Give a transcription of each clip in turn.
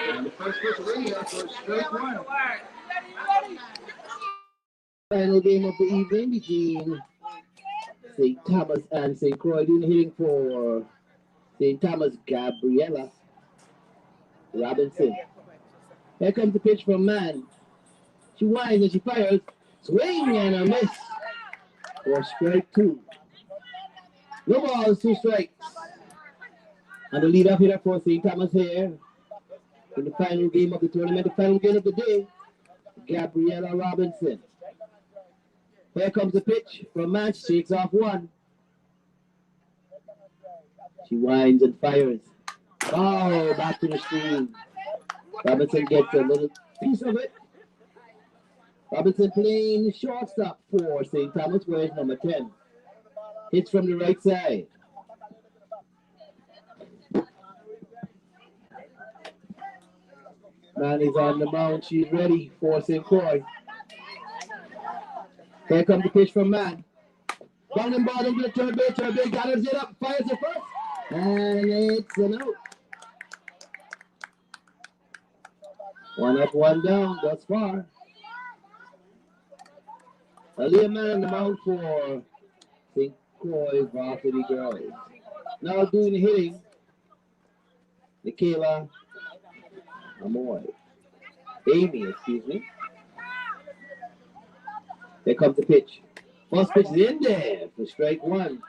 And the first pitch radio for straight one. Final game of the evening between St. Thomas and St. Croix. Doing the hitting for St. Thomas, Gabriella Robinson. Here comes the pitch from Mann. She winds and she fires. Swing and a miss for strike two. No balls, two strikes. And the leadoff hitter for St. Thomas here in the final game of the tournament, the final game of the day, Gabriella Robinson. Here comes the pitch from Mann. She shakes off one. She winds and fires. Oh, back to the screen. Robinson gets a little piece of it. Robinson playing shortstop for St. Thomas, where is number 10. Hits from the right side. Man is on the mound. She's ready for St. Croix. Here comes the pitch from Mann. Down and ball into the third base, gathers it up, fires it first. And it's an out. One up, one down thus far. Aaliyah Man on the mound for St. Croix Varsity girls. Now doing the hitting, Nikayla Amoy. Amy, excuse me. Here comes the pitch. First pitch is in there for strike one.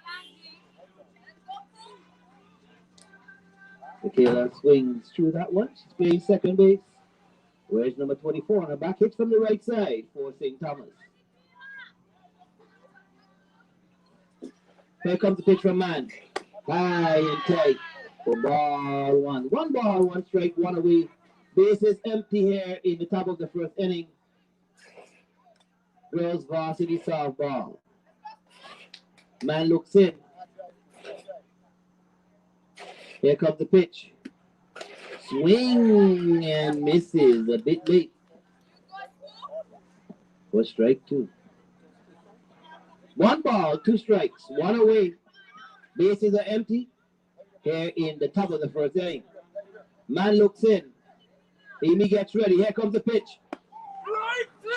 Nikayla swings through that one. She's playing second base. Where's number 24 on her back? Hits from the right side for St. Thomas. Here comes the pitch from Mann. High and tight for ball one. One ball, one strike, one away. Bases empty here in the top of the first inning. Girls varsity softball. Man looks in. Here comes the pitch. Swing and misses a bit late. For strike two. One ball, two strikes, one away. Bases are empty here in the top of the first inning. Man looks in. Amy gets ready. Here comes the pitch.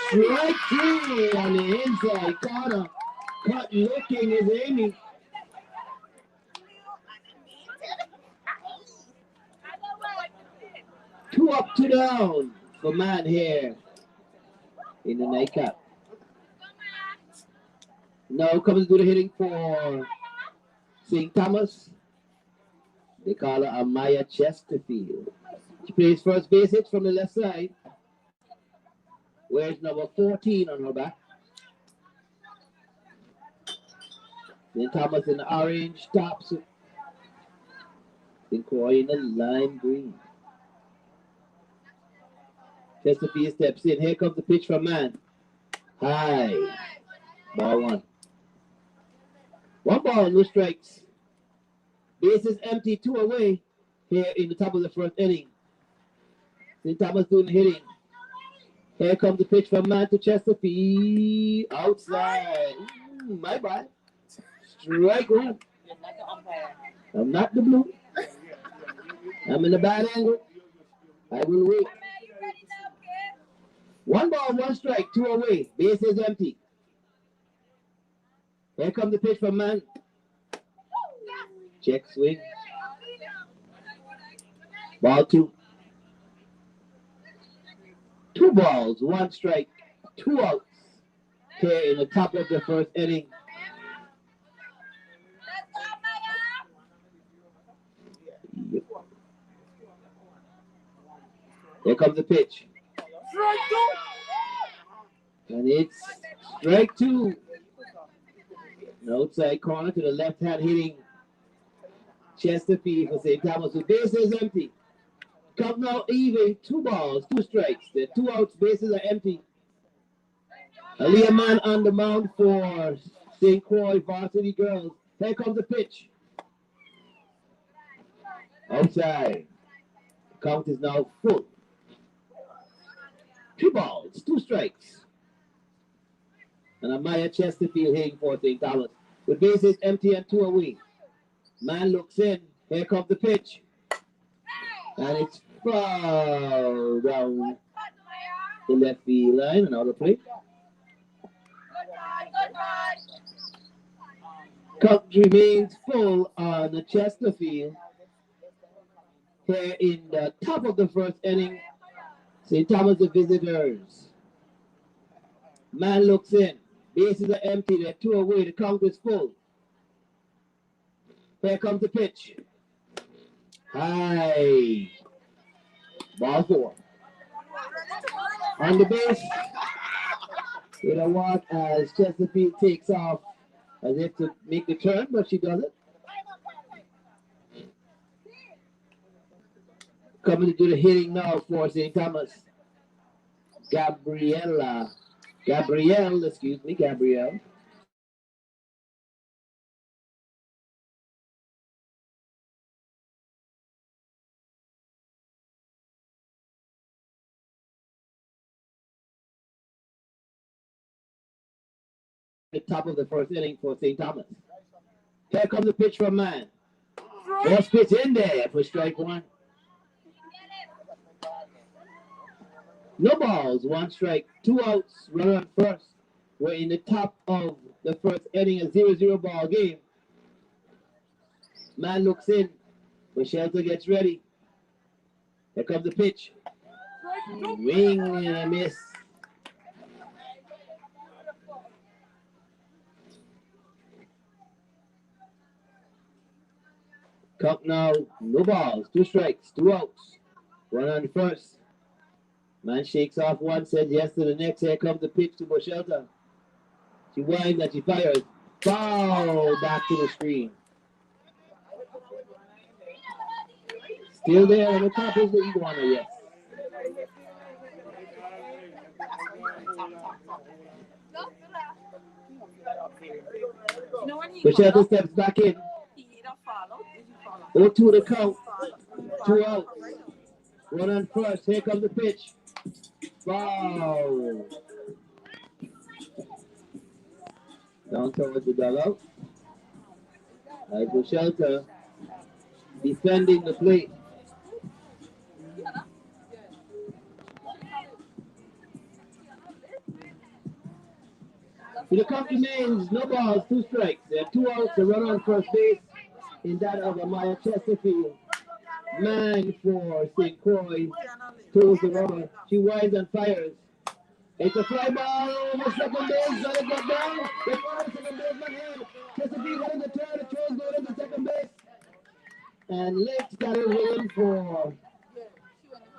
Strike three on the inside corner. Cut looking is Amy. Two up, two down for Man here in the nightcap. Now comes to the hitting for St. Thomas. They call her Amaya Chesterfield. She plays first base, hits from the left side. Wears number 14 on her back. St. Thomas in the orange tops. St. Croix in the lime green. Chesterfield steps in. Here comes the pitch from Man. High. Ball one. One ball, no strikes. Bases empty, two away here in the top of the first inning. St. Thomas doing the hitting. Here comes the pitch from Man to Chesterfield. Outside. My bad. Strike one. I'm not the blue. I'm in the bad angle. I will wait. One ball, one strike, two away. Bases empty. Here comes the pitch from Man. Check swing. Ball two. Two balls, one strike, two outs here in the top of the first inning. Yep. Here comes the pitch. And it's strike two. Outside corner to the left hand hitting Chesterfield for St. Thomas. The bases empty. Count now even, two balls, two strikes. The two outs, bases are empty. Aaliyah Man on the mound for St. Croix Varsity girls. Here comes the pitch. Outside. The count is now full. Two balls, two strikes. And Amaya Chesterfield hitting for St. Thomas. With bases empty and two away. Man looks in. Here comes the pitch. And it's foul down the left field line and out of play. Cup remains full on the Chesterfield. Here in the top of the first inning, St. Thomas the visitors. Man looks in. Bases are empty. They're two away. The count is full. Here comes the pitch. High. Ball four. On the base. With a walk as Chesterfield takes off as if to make the turn, but she doesn't. Coming to do the hitting now for St. Thomas. Gabrielle. The top of the first inning for St. Thomas. Here comes the pitch from Man. First pitch in there for strike one. No balls, one strike, two outs, runner on first. We're in the top of the first inning, a 0-0 ball game. Man looks in. Shelter gets ready. Here comes the pitch. Wing and a miss. Count now, no balls, two strikes, two outs. One on first. Man shakes off one, says yes to the next. Here comes the pitch to Shelter. She winds and she fires. Foul back to the screen. Still there on the top is the iguana, yes. Shelter steps back in. 0-2 the count. Two outs. One on first. Here comes the pitch. Foul. Down towards the dugout. Shelter defending the plate. The count remains no balls, two strikes. There are two outs, a run on first base in that of Amaya Chesterfield. Man for St. Croix throws the runner. She winds and fires. It's a fly ball over second base. Let it go down. The second baseman in. Chesterfield got in the turn. The throws go into second base. And Lex got it waiting for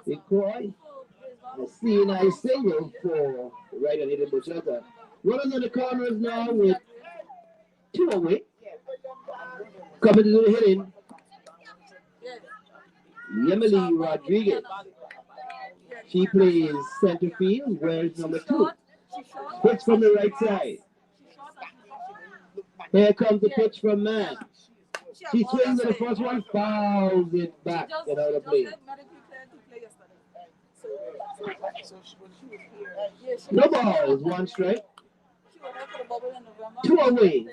St. Croix. A CNI single for the right and hitting Shelter. Runners on the corners now with two away. Coming to do the hitting. Emily Rodriguez. She plays center field, wears number 2. Pitch from the right side. Here comes the pitch from Man. She swings at the first one, fouls it back and out of play. No balls, one strike. Two away.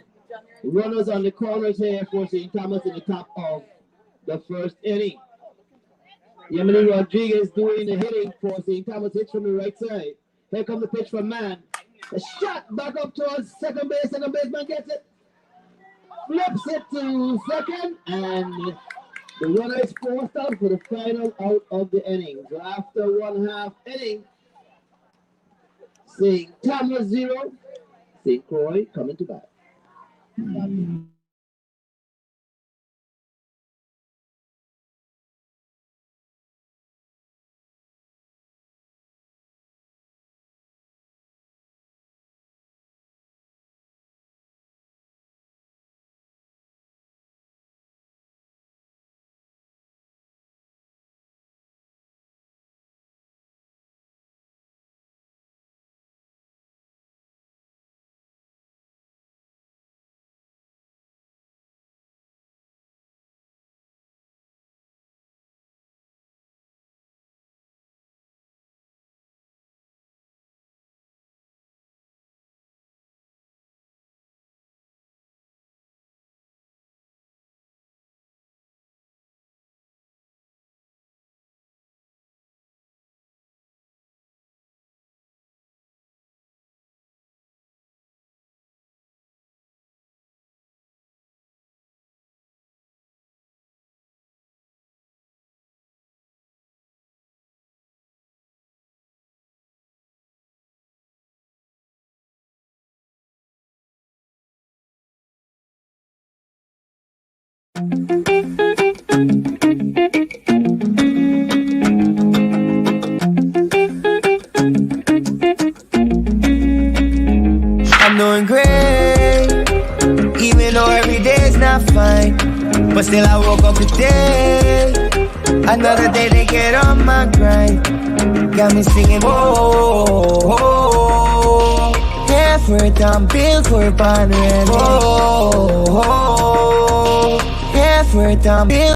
Runners on the corners here for St. Thomas in the top of the first inning. Emily Rodriguez doing the hitting for St. Thomas. Hits from the right side. Here comes the pitch from Man. A shot back up towards second base. Second baseman gets it. Flips it to second. And the runner is forced out for the final out of the inning. So after 1/2 inning, St. Thomas 0. St. Croix coming to bat. I'm doing great, even though every day's not fine. But still I woke up today, another day to get on my grind. Got me singing, whoa, whoa, effort I'm built for pondering. Whoa, whoa, effort I'm built.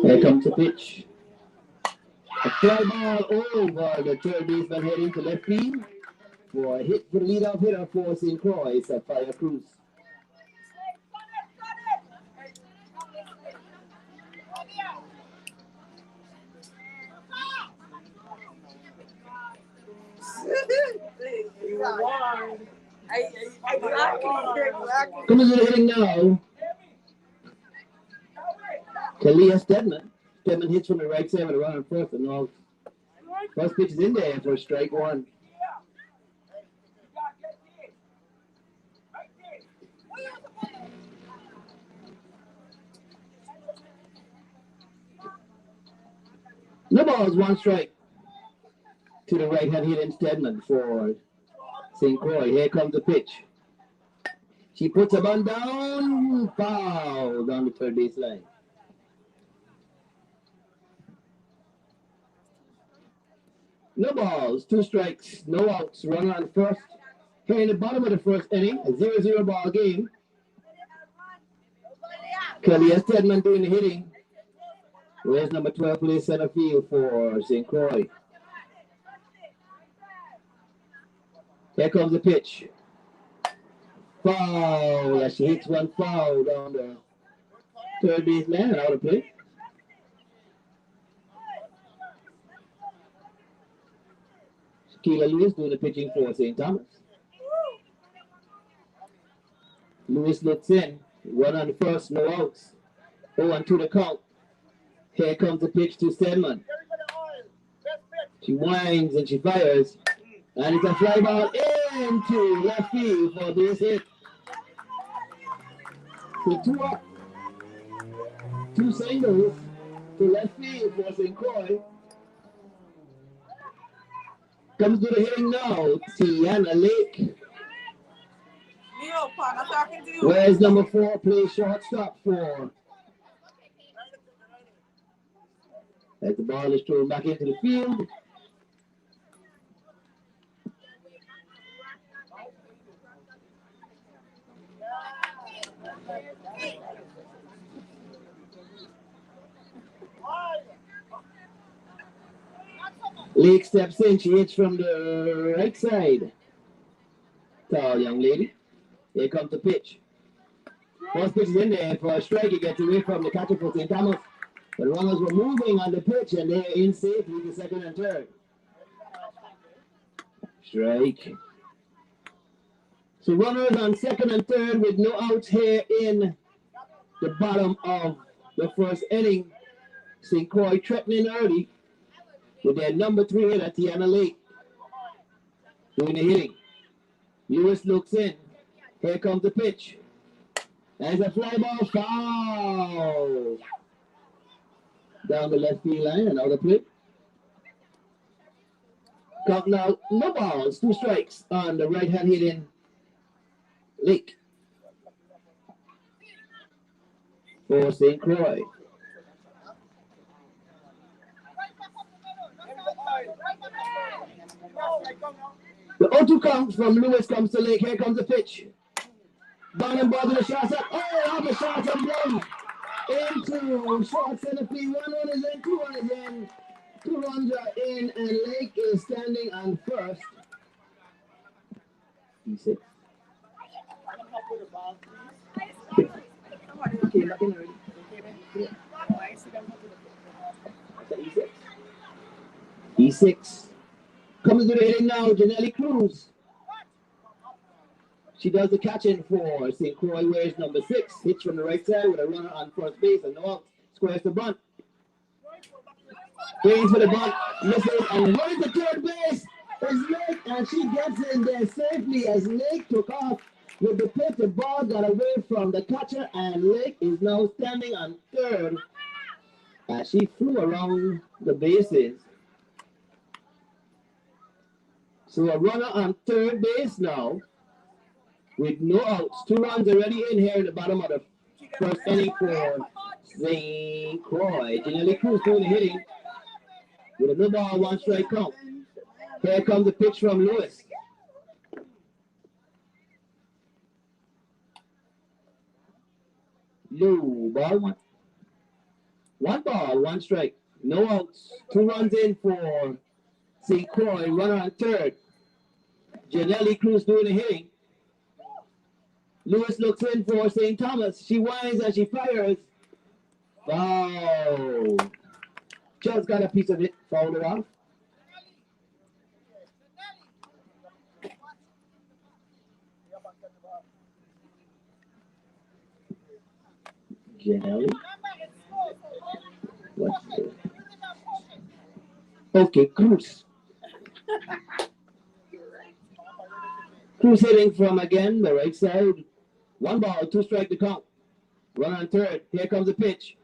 Here comes the pitch. A fly ball over the third baseman heading to left field for a hit for the leadoff hitter for St. Croix. It's a Fire Cruz. Coming to the hitting now. Kalia Stedman. Stedman hits from the right side with a runner first and all. First pitch is in there for strike one. No balls, one strike to the right hand hitting Stedman for St. Croix. Here comes the pitch. She puts a bun down, foul down the third base line. No balls, two strikes, no outs, runner on first. Here in the bottom of the first inning, a 0-0 ball game. Kelly Stedman doing the hitting. Where's number 12 plays center field for St. Croix. Here comes the pitch. Foul, as she hits one foul down the third base man out of play. Keila Lewis doing the pitching for St. Thomas. Lewis looks in. One on the first, no outs. 0-2 the count. Here comes the pitch to Stedman. She winds and she fires. And it's a fly ball into left field for this hit. So two up. Two singles to left field for St. Croix. Comes to the hitting now, Tiana Lake. Where's number 4 plays shortstop for? As the ball is thrown back into the field. Lake steps in. She hits from the right side. Tall young lady. Here comes the pitch. First pitch is in there for a strike. It gets away from the catcher for St. Thomas. The runners were moving on the pitch and they're in safely to second and third. Strike. So runners on second and third with no outs here in the bottom of the first inning. St. Croix threatening early with their number 3 hitter, Tiana Lake, doing the hitting. Lewis looks in. Here comes the pitch. There's a fly ball foul. Down the left field line, another play. Count now, no balls, 2 strikes on the right hand hitting Lake for St. Croix. The 0-2 count from Lewis comes to Lake. Here comes the pitch. Down and ball to the shots up. Oh, all the shots are blown into short center field. 1 run is in, 2 runs is in. 2 runs are in, and Lake is standing on first. E6. Okay, nothing already. Yeah. E6. E6. Coming to the hitting now, Janelle Cruz. She does the catching for St. Croix, wears number 6. Hits from the right side with a runner on first base and no out. Squares the bunt. Waits for the bunt, misses, and runs to third base. It's Lake, and she gets in there safely as Lake took off with the pitch. The ball got away from the catcher, and Lake is now standing on third as she flew around the bases. So a runner on third base now with no outs. 2 runs already in here in the bottom of the first inning for St. Croix. Janelle Cruz doing the hitting with a no ball, 1 strike count. Here comes the pitch from Lewis. Low ball, 1. 1 ball, 1 strike. No outs. 2 runs in for St. Croix. Runner on third. Janelle Cruz doing the hitting. Lewis looks in for St. Thomas. She winds and she fires. Wow. Just got a piece of it. Fouled it off. Janelle. What's it? Okay, Cruz. Cruz hitting from again the right side. 1 ball, 2 strike to count. Run on third. Here comes the pitch.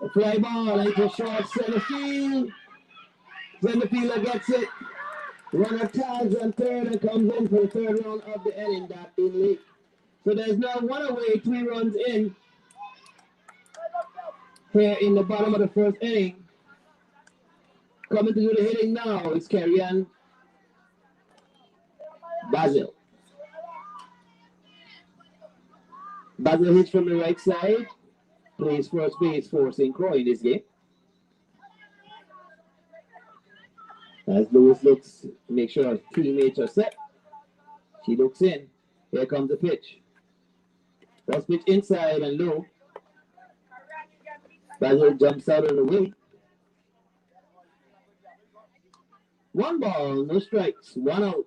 A fly ball into short center field. Center fielder gets it. Runner tags on third and comes in for the third round of the inning. That in Lake. So there's now 1 away, 3 runs in. Here in the bottom of the first inning. Coming to do the hitting now is Carrie-Ann Basil. Basil hits from the right side. Plays first base for St. Croix in this game. As Lewis looks to make sure her teammates are set. She looks in. Here comes the pitch. First pitch inside and low. Basil jumps out of the way. 1 ball, no strikes, 1 out.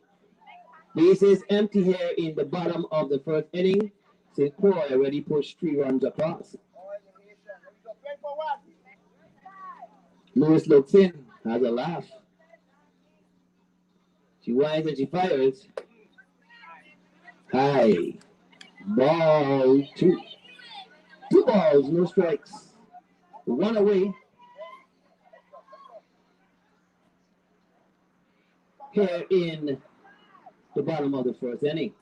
Base is empty here in the bottom of the first inning. St. Croix already pushed 3 runs across. Lewis looks in, has a laugh. She winds and she fires. High. Ball 2. 2 balls, no strikes. 1 away. Here in the bottom of the first inning.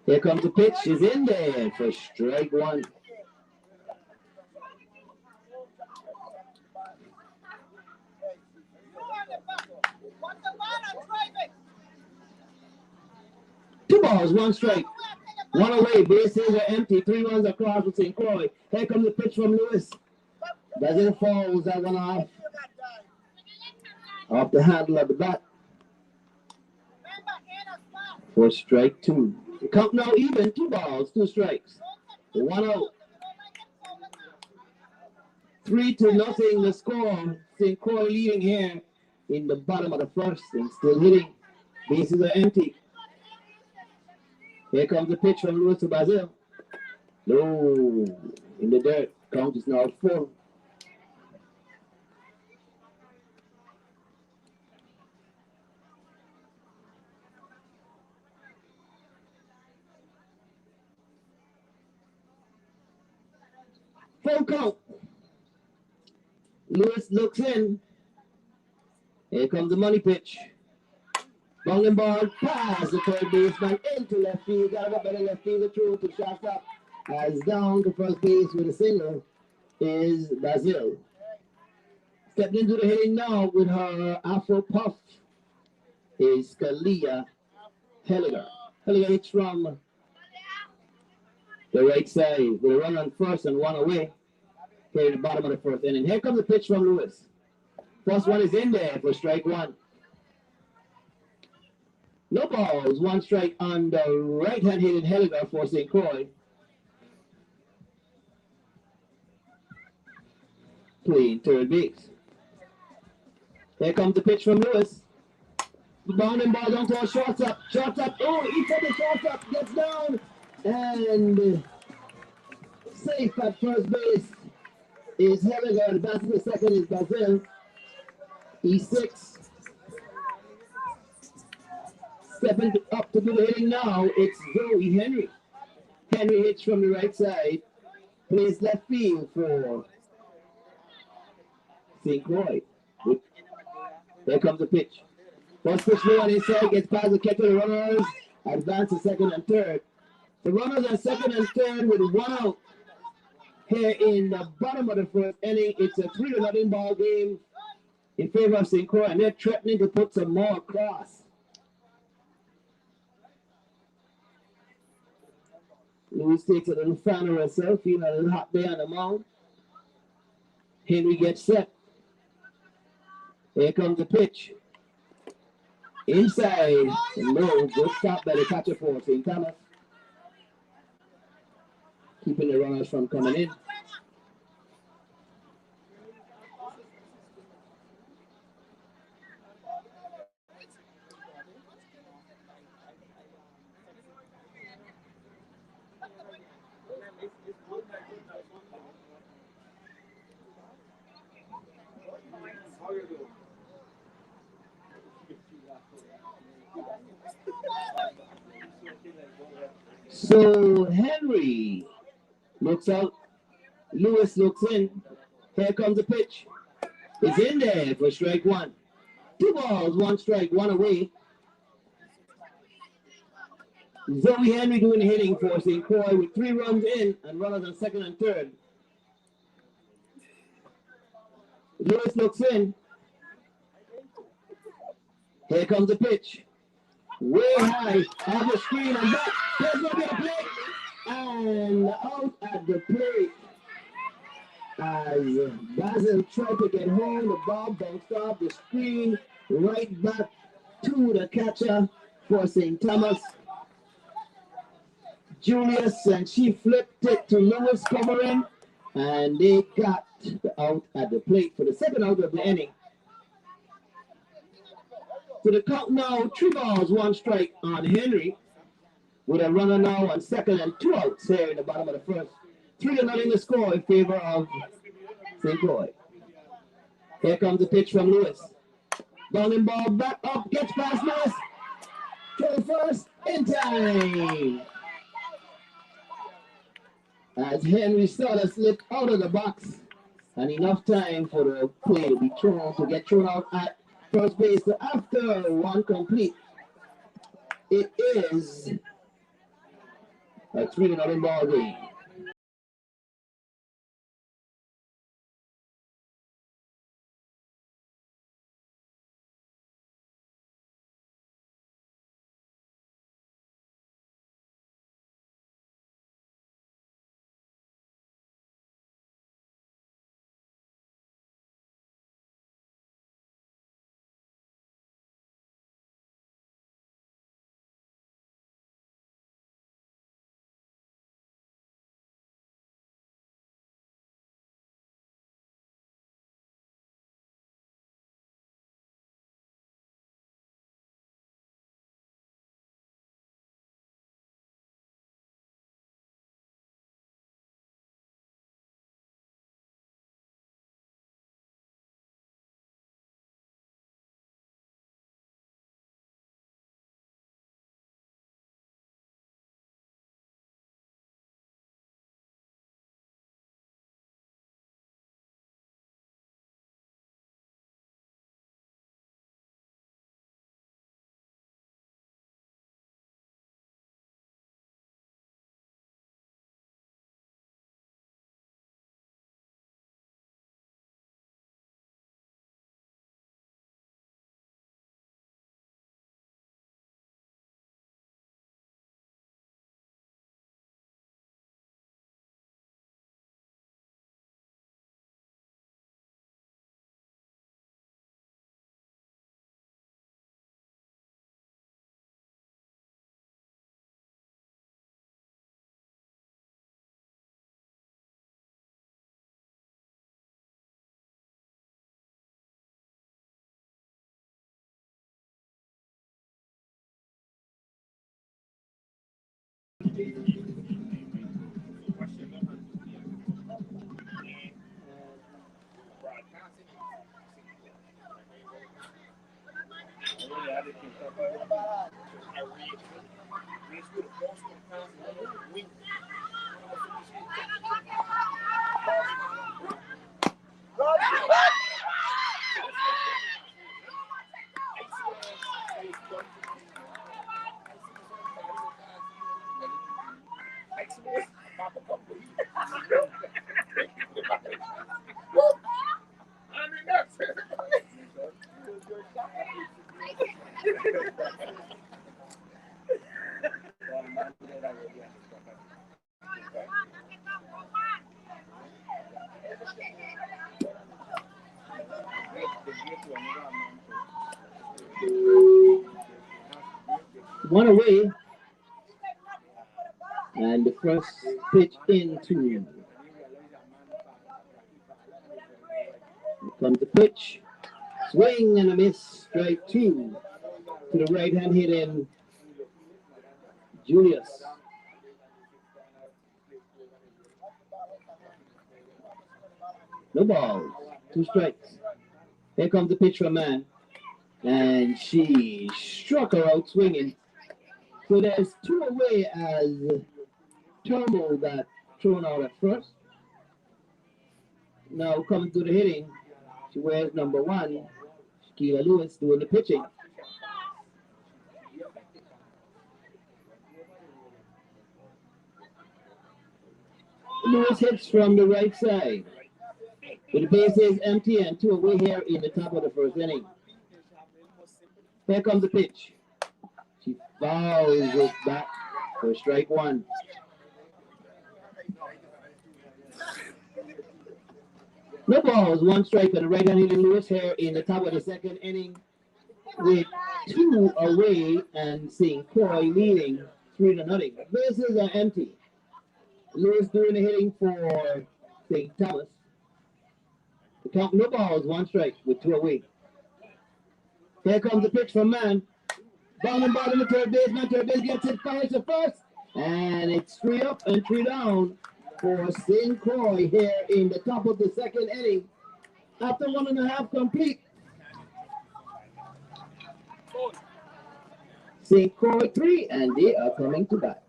Here comes the pitch. Is in there for strike 1. Two balls, 1 strike. 1 away. Bases are empty. 3 runs across with St. Croix. Here comes the pitch from Lewis. Doesn't fall. That one off. Off the handle of the bat. For strike 2. The count now even. 2 balls, 2 strikes. 1 out. 3-0 the score. St. Croix leading here in the bottom of the first and still hitting. Bases are empty. Here comes the pitch from Lewis to Basil. Low in the dirt. Count is now full. Full count. Lewis looks in. Here comes the money pitch. Bowling ball pass the third baseman into left field. Got up better left fielder through to shortstop. As down to first base with a single is Brazil. Stepping into the hitting now with her Afro puff is Kalia Helliger. Helliger hits from the right side with a run on first and one away. Here in the bottom of the first inning. Here comes the pitch from Lewis. First one is in there for strike one. No balls, one strike on the right-hand hitting Helliger for St. Croix. Playing third base. Here comes the pitch from Lewis. The bounding ball down to a shortstop. Shortstop, oh, he took the shortstop, gets down, and safe at first base is Helliger. The batter for second is Brazil. E6. Stepping up to do the hitting now, it's Zoe Henry. Henry hits from the right side. Plays left field for St. Croix. There comes the pitch. First pitch low on inside, gets past the catcher. The runners advance to second and third. The runners are second and third with one out. Here in the bottom of the first inning, it's a 3-0 ball game in favor of St. Croix, and they're threatening to put some more across. Lewis takes a little fan of herself, feeling a little hot there on the mound. Henry gets set. Here comes the pitch. Inside, no, good stop by the catcher for St. Thomas. Keeping the runners from coming in. So Henry looks out. Lewis looks in. Here comes the pitch. It's in there for strike one. 2 balls, 1 strike, 1 away. Zoe Henry doing the hitting for St. Croix with 3 runs in and runners on second and third. Lewis looks in. Here comes the pitch. Way high off the screen and back. There's going to be a play. And out at the plate. As Basil tried to get home, the ball bounced off the screen right back to the catcher for St. Thomas. Julius, and she flipped it to Lewis covering, and they got out at the plate for the second out of the inning. To the count now, 3 balls, 1 strike on Henry, with a runner now on second and 2 outs here in the bottom of the first. 3-0 the score in favor of St. Croix. Here comes the pitch from Lewis. Bowling ball back up, gets past Lewis. To the first, in time. As Henry started to slip out of the box, and enough time for the play to be thrown, to get thrown out at first base. So after 1 complete, it is a 3-0 ball game. One away. And the first pitch into. Comes the pitch. Swing and a miss. Strike two. To the right hand hitting Julius. No balls. Two strikes. Here comes the pitch from Man. And she struck her out swinging. So there's two away as Turnbull got thrown out at first. Now coming to the hitting, she wears number 1, Shaquilla Lewis doing the pitching. Lewis hits from the right side. With the bases empty and two away here in the top of the first inning. Here comes the pitch. She fouls it back for strike one. No balls, one strike on the right hand hitting Lewis here in the top of the second inning with two away and St. Croix leading 3-0. Bases are empty. Lewis doing the hitting for St. Thomas. The count, no balls, one strike with two away. Here comes the pitch from Man. Bottom to third baseman. Third base gets it, fires to first. And it's 3 up and 3 down for St. Croix here in the top of the second inning. After 1.5 complete. St. Croix 3, and they are coming to bat.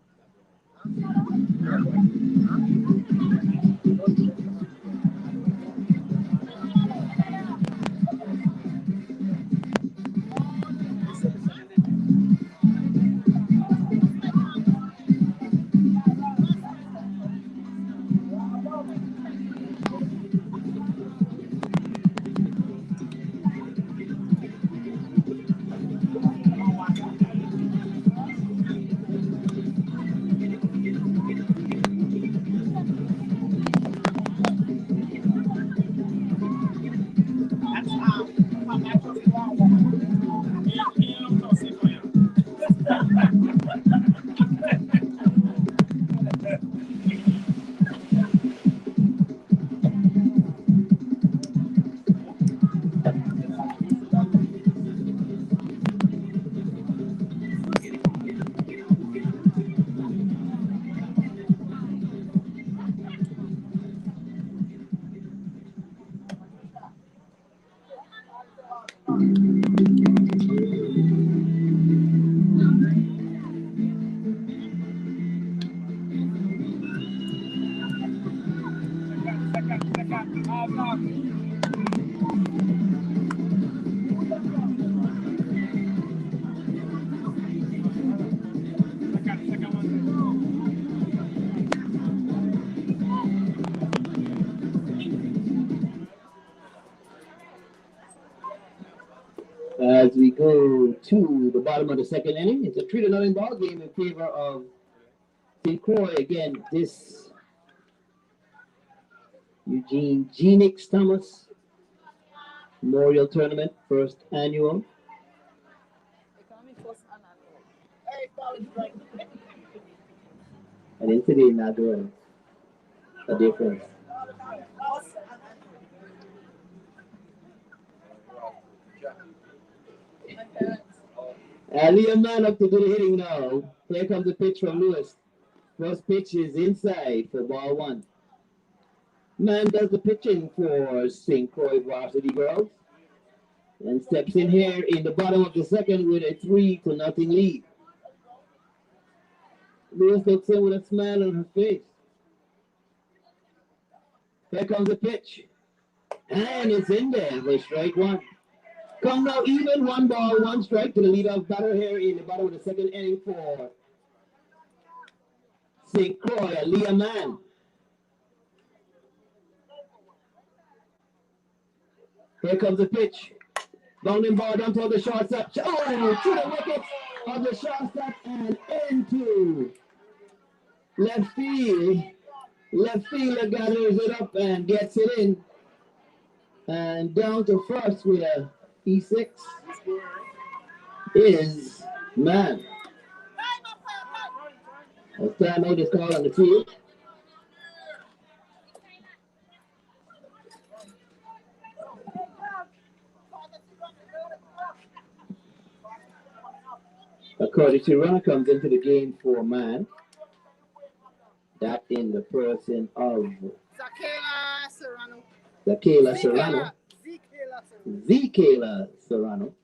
As we go to the bottom of the second inning, it's a 3-0 ball game in favor of St. Croix. Again, this Eugene Genix Thomas Memorial Tournament, first annual. And then today not doing a difference. Liam Man up to do the hitting now. Here comes the pitch from Lewis. First pitch is inside for ball one. Man does the pitching for St. Croix Varsity Girls and steps in here in the bottom of the second with a 3-0 lead. Lewis looks in with a smile on her face. Here comes the pitch. And it's in there for strike one. Come now, even 1 ball, 1 strike to the leadoff batter here in the bottom of the second inning for St. Croix, Leah Mann. Here comes the pitch. Bounding ball down toward the shortstop. Oh, to the wickets of the shortstop and into left field. Left fielder gathers it up and gets it in. And down to first with a E6 is Mann. A timeout is called on the field. A courtesy runner comes into the game for Mann. That in the person of Zakayla Serrano. Zakayla Serrano.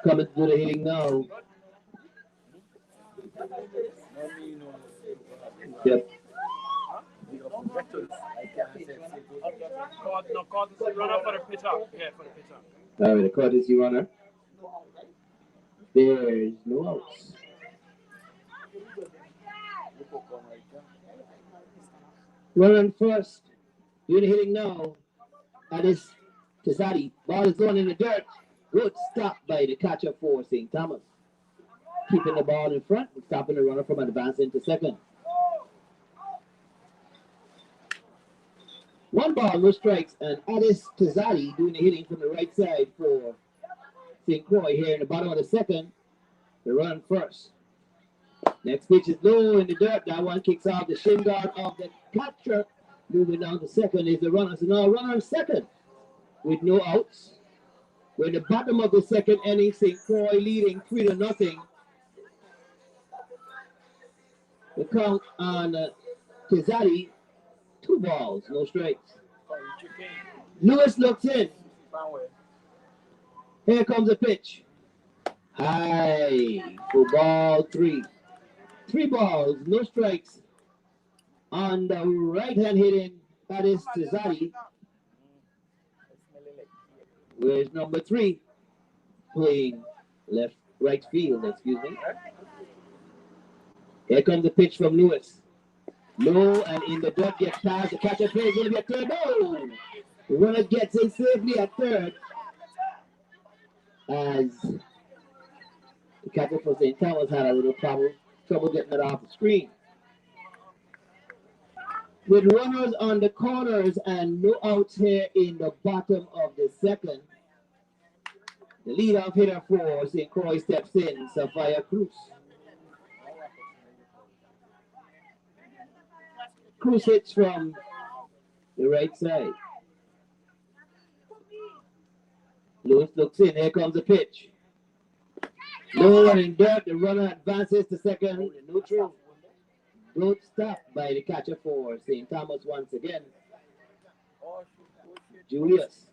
Coming through the hitting now. Yep. All right, the courtesy runner. There's no outs. Running first. Doing the hitting now. That is Tizadi. Ball is going in the dirt. Good stop by the catcher for St. Thomas. Keeping the ball in front and stopping the runner from advancing to second. 1 ball, no strikes, and Addis Tizadi doing the hitting from the right side for St. Croix here in the bottom of the second. The run first. Next pitch is low in the dirt. That one kicks off the shin guard of the catcher. Moving down to second is the runner. So now runner on second with no outs. We're in the bottom of the second inning. St. Croix leading 3-0. The count on Tizadi, 2 balls, no strikes. Lewis looks in. Here comes the pitch. High for ball 3. 3 balls, no strikes. On the right hand hitting, that is Tizadi. Where's number 3 playing right field, excuse me. Here comes the pitch from Lewis. Low and in the dirt, gets past the catcher. Plays going to be a third. No! The runner gets in safely at third. As the catcher for St. Thomas had a little trouble getting it off the screen. With runners on the corners and no outs here in the bottom of the second, the leadoff hitter for St. Croix steps in, Sophia Cruz. Cruz hits from the right side. Lewis looks in. Here comes the pitch. Low and in dirt. The runner advances to second. Neutral. Good stop by the catcher for St. Thomas once again. Julius.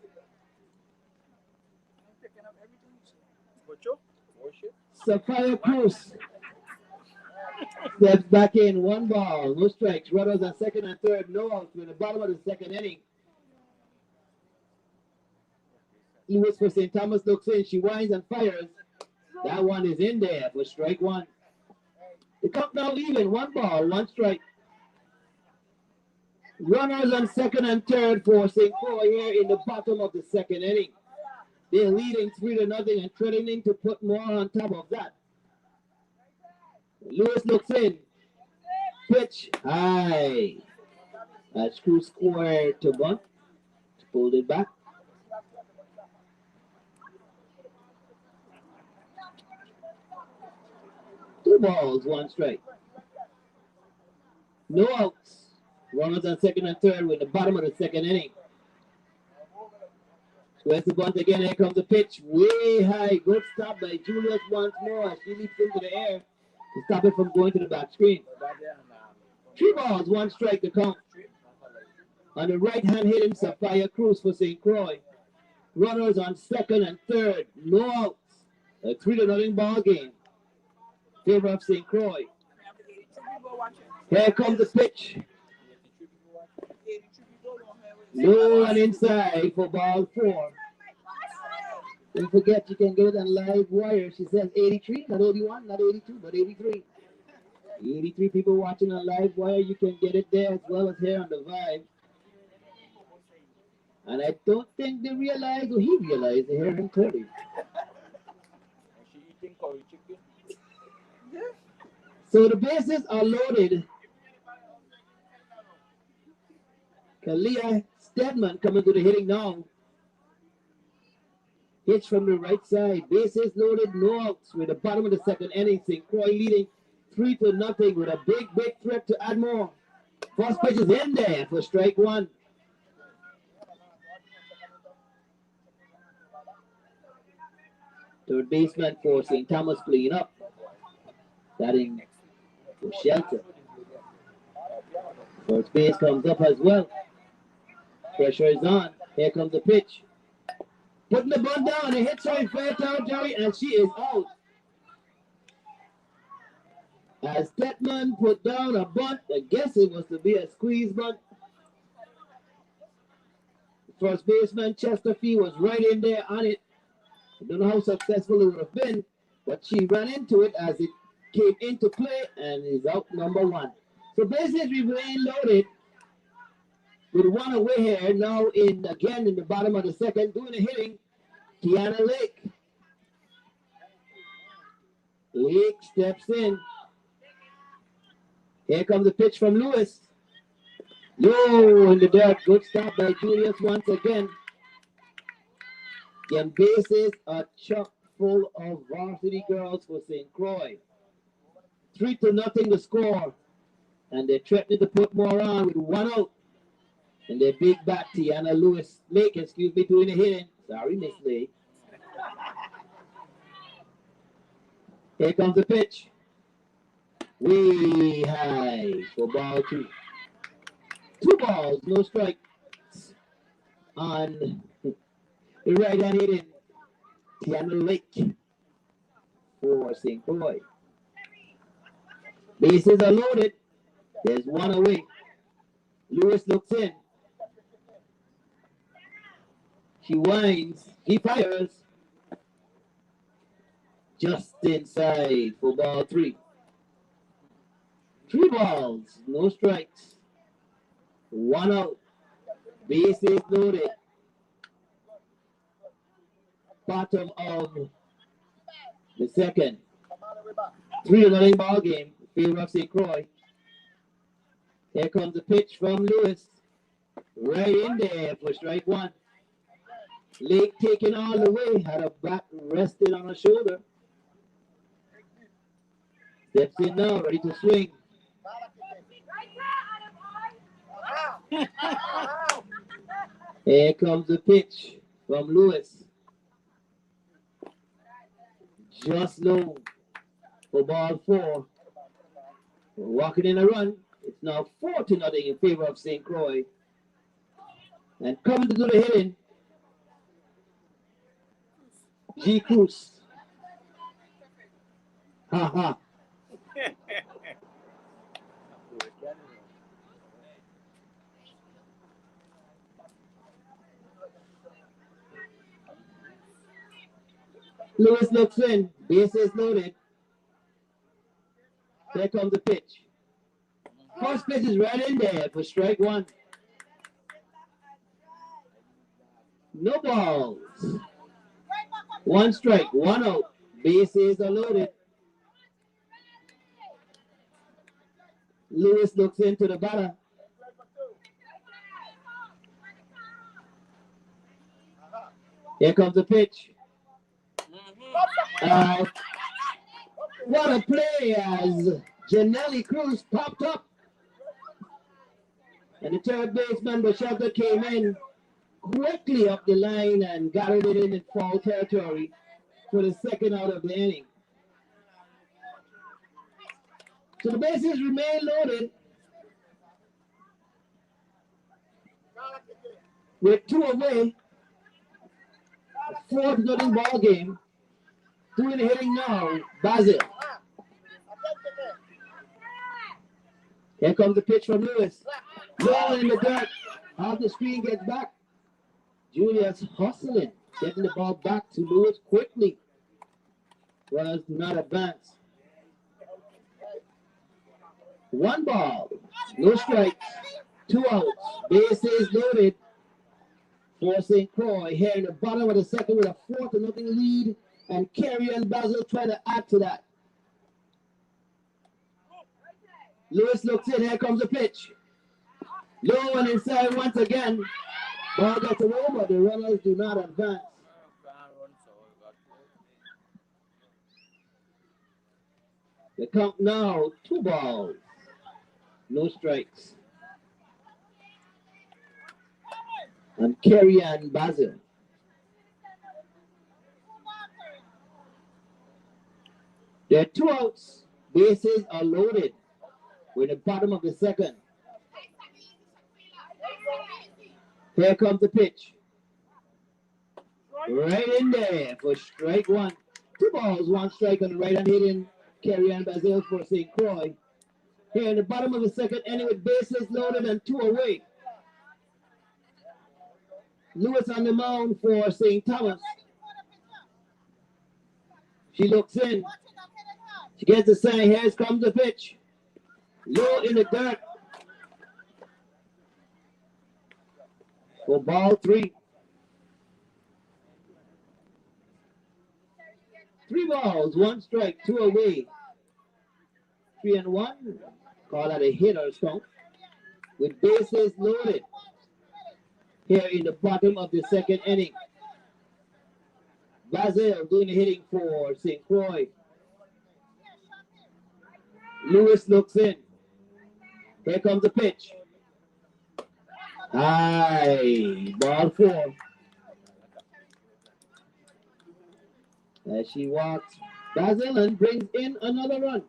Sophia Cruz steps back in. 1 ball, no strikes. Runners on second and third, no outs. We're in the bottom of the second inning. Lewis for St. Thomas looks in. She winds and fires. That one is in there for strike 1. The count now even. 1 ball, 1 strike. Runners on second and third for St. Croix here in the bottom of the second inning. They're leading 3-0 and threatening to put more on top of that. Lewis looks in. Pitch high. That's Cruz square to bunt. Pulled it back. Two balls, 1 strike. No outs. Runners on second and third. We're in the bottom of the second inning. Squares the bunt again. Here comes the pitch. Way high. Good stop by Julius once more. She leaps into the air. to stop it from going to the back screen. 3 balls, 1 strike to count. On the right hand hitting, Sapphire Cruz for St. Croix. Runners on second and third. No outs. A 3-0 ball game. Favor of St. Croix. Here comes the pitch. Low and inside for ball 4. Don't forget you can get it on live wire. She says 83, not 81, not 82, but 83. 83 people watching on live wire. You can get it there as well as here on the Vibe. And I don't think they realize, or he realized, they hear him clearly. So the bases are loaded. Kalia Stedman coming to the hitting now. Hits from the right side. Bases loaded, no outs with the bottom of the second inning. St. Croix leading 3-0 with a big threat to add more. First pitch is in there for strike 1. Third baseman for St. Thomas clean up. Batting for Shelter. First base comes up as well. Pressure is on. Here comes the pitch. Putting the bunt down. It hits her in fair territory and she is out. As Stetman put down a bunt, I guess it was to be a squeeze bunt. First baseman Chesterfield was right in there on it. I don't know how successful it would have been, but she ran into it as it came into play and is out number 1. So bases remain loaded with 1 away here. Now in the bottom of the second, doing the hitting, Tiana Lake. Lake steps in. Here comes the pitch from Lewis. Low in the dirt. Good stop by Julius once again. And bases are chock full of varsity girls for St. Croix. 3-0 to score. And they're threatening to put more on with 1 out. And their big bat, Tiana Lake, doing the hitting. Sorry, Miss Lake. Here comes the pitch. Way high for ball 2. 2 balls, no strikes on the right hand hitting Tiana Lake for St. Croix. Bases are loaded. There's 1 away. Lewis looks in. She winds. He fires. Just inside for ball 3. 3 balls, no strikes. 1 out. Bases loaded. Bottom of the second. 3-0 ball game in favor of St. Croix. Here comes the pitch from Lewis. Right in there for strike 1. Lake taking all the way. Had a bat rested on her shoulder. Steps in now, ready to swing. Here comes the pitch from Lewis. Just low for ball 4. Walking in a run. It's now 4-0 in favor of St. Croix. And coming to do the hitting, G. Cruz. Ha ha. Lewis looks in. Bases loaded. There comes the pitch. First pitch is right in there for strike 1. No balls. 1 strike, 1 out. Bases are loaded. Lewis looks into the batter. Here comes the pitch. What a play as Janelli Cruz popped up. And the third baseman, Bachelta, came in quickly up the line and got it in foul territory for the second out of the inning. So the bases remain loaded with 2 away. A 4-0 ball game. 2 in the hitting now. Basil. Here comes the pitch from Lewis. Low in the dirt. Off the screen, gets back. Julius hustling, getting the ball back to Lewis quickly. Runners do not advance. 1 ball, no strikes, 2 outs, bases loaded for St. Croix here in the bottom of the second with a 4-0 lead, and Kerry and Basil trying to add to that. Lewis looks in, here comes the pitch. Low and inside once again. Ball gets away, but the runners do not advance. The count now, 2 balls, no strikes. And Kerry and Basil. There are 2 outs. Bases are loaded. We're in the bottom of the second. Here comes the pitch. Right in there for strike 1. 2 balls, 1 strike on the right hand hitting Kerry and Basil for St. Croix. Here in the bottom of the second inning with bases loaded and 2 away. Lewis on the mound for St. Thomas. She looks in. She gets the sign. Here comes the pitch. Low in the dirt. For ball 3. 3 balls, 1 strike, 2 away. 3-1. Call that a hit or stump. With bases loaded. Here in the bottom of the second inning. Basil doing the hitting for St. Croix. Lewis looks in. Here comes the pitch. High. Ball 4. As she walks Basil and brings in another run.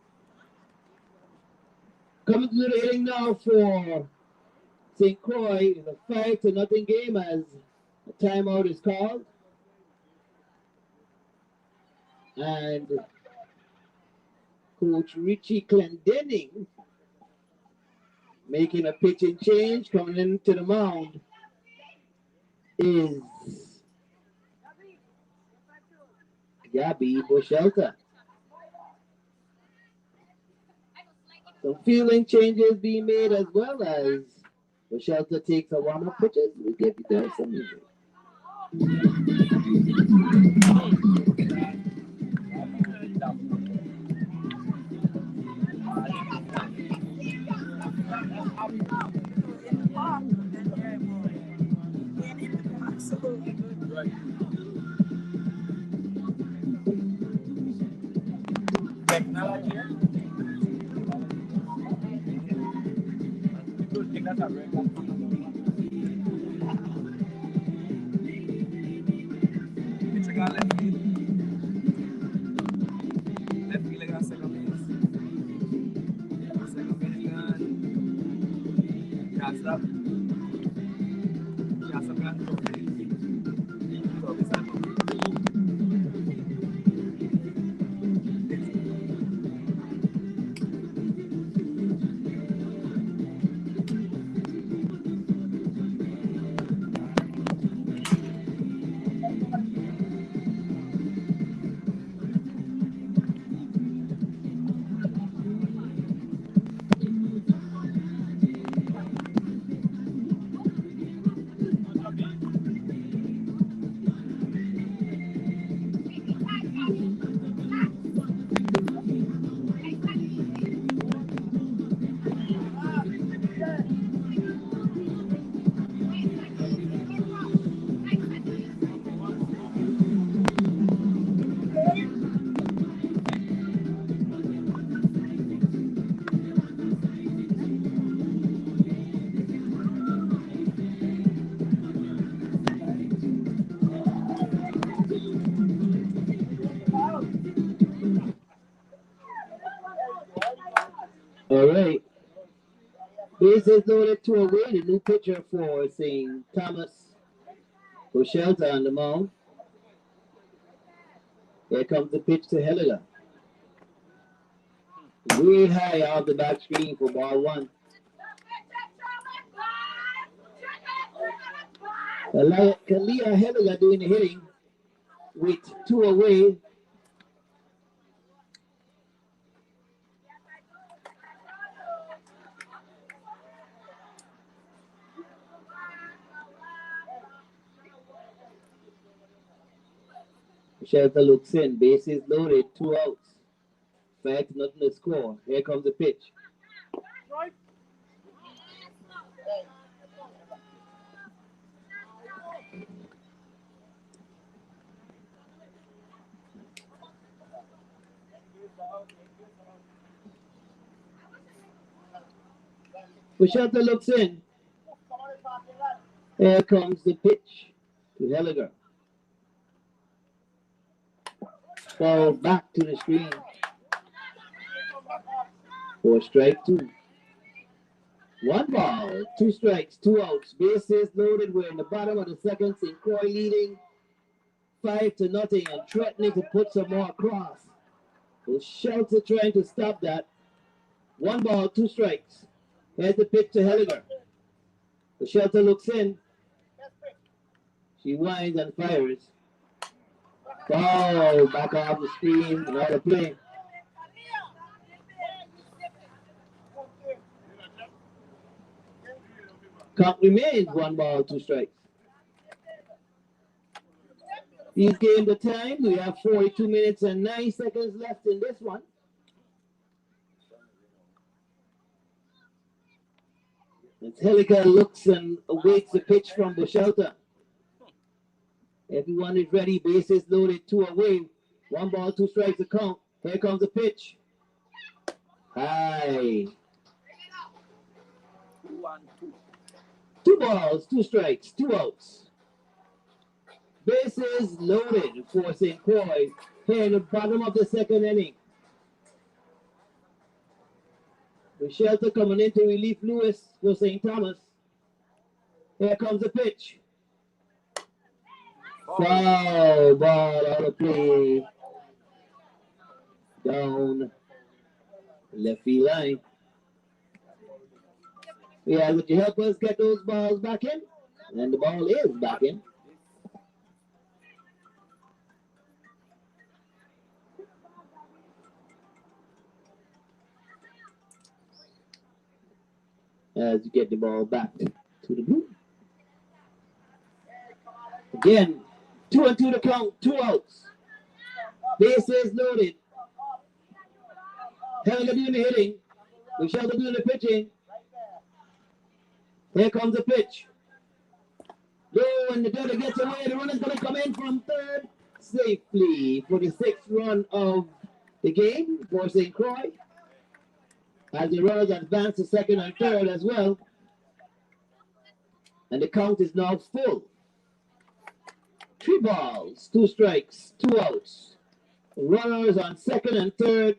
Coming to the hitting now for St. Croix in a 5-0 game as a timeout is called. And Coach Richie Clendenning making a pitching change, coming into the mound is Gabby Bushelta. Some fielding changes being made as well as Bushelta takes a warm-up pitches. We give you guys some music. All right. Bases loaded to away. The new pitcher for St. Thomas Rochelta on the mound. Here comes the pitch to Helliger. Way high off the back screen for ball one. Kalia Helliger doing the hitting with two away. Shelter looks in, bases loaded, 2 outs. 5-0 to score. Here comes the pitch. Shelter looks in. Here comes the pitch to Helliger. Ball back to the screen. For strike two. 1 ball, 2 strikes, 2 outs. Bases loaded. We're in the bottom of the second. St. Croix leading 5-0 and threatening to put some more across. Shelter trying to stop that. 1 ball, 2 strikes. Here's the pitch to Helliger. The Shelter looks in. She winds and fires. Ball back off the screen. Another play. Count remains 1 ball, 2 strikes. He's gained the time. We have 42 minutes and 9 seconds left in this one. As Helliger looks and awaits the pitch from Bushelta. Everyone is ready. Bases loaded, 2 away. 1 ball, 2 strikes to count. Here comes the pitch. High. 2 balls, 2 strikes, 2 outs. Bases loaded for St. Croix here in the bottom of the second inning. The Shelter coming in to relieve Lewis for St. Thomas. Here comes the pitch. Foul ball out of play. Down left field line. Yeah, would you help us get those balls back in? And the ball is back in. As you get the ball back to the blue. Again, 2-2 to count, 2 outs. Bases loaded. Helliger doing the hitting. Shelter doing the pitching. Here comes the pitch. Low and the Delta gets away. The runner's going to come in from third safely for the 6th run of the game for St. Croix. As the runners advance to second and third as well. And the count is now full. 3 balls, 2 strikes, 2 outs. Runners on second and third.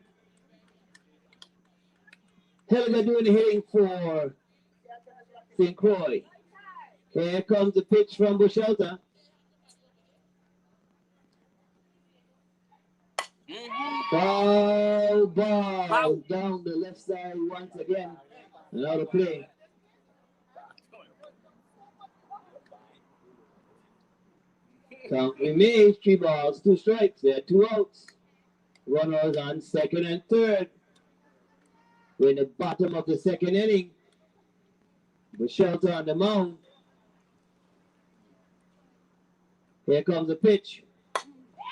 Helliger doing the hitting for St. Croix. Here comes the pitch from Bushelta. Foul ball down the left side once again. Another play. Count remains 3 balls, 2 strikes. There are 2 outs. Runners on second and third. We're in the bottom of the second inning. Bushelta on the mound. Here comes the pitch.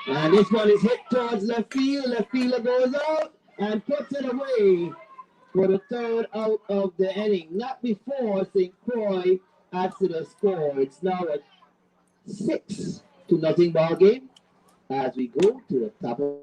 And this one is hit towards left field. Left fielder goes out and puts it away for the 3rd out of the inning. Not before St. Croix adds to the score. It's now a 6-0 ball game as we go to the top of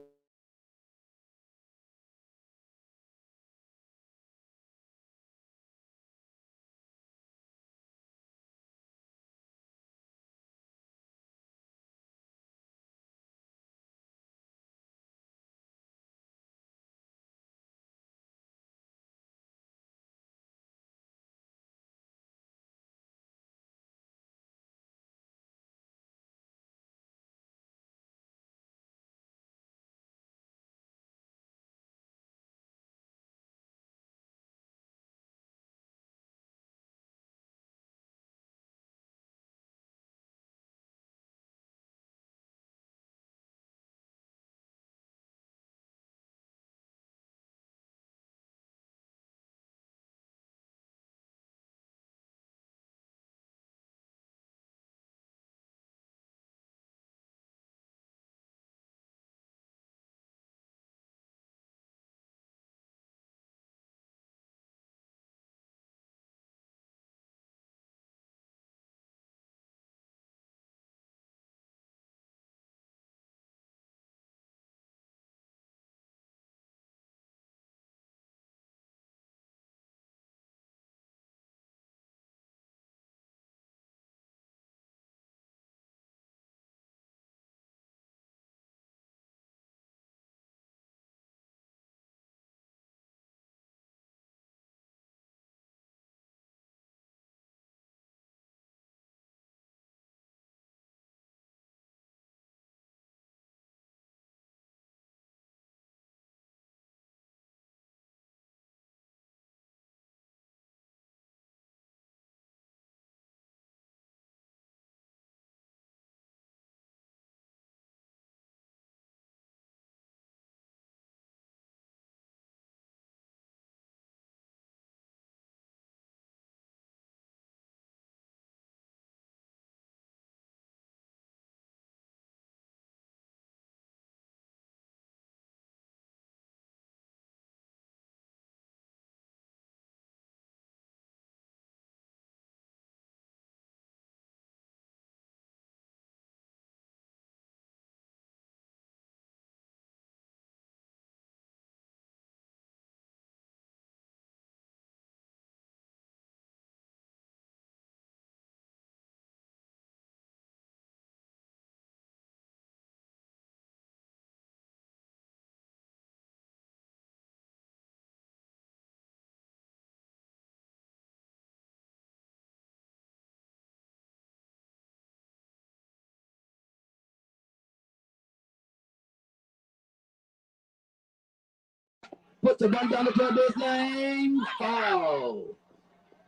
puts a run down the third baseline. Foul.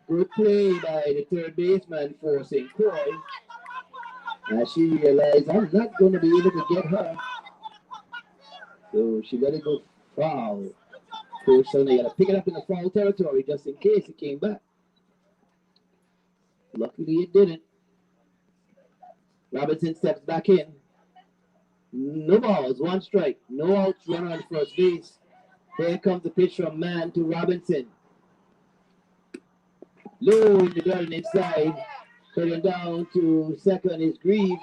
Good play by the third baseman for St. Croix. As she realized, I'm not going to be able to get her. So she let it go foul. Coach said they got to pick it up in the foul territory just in case it came back. Luckily it didn't. Robinson steps back in. No balls, one strike. No outs, runner on first base. Here comes the pitch from Mann to Robinson. Low in the dirt inside. Heading down to second is Greaves.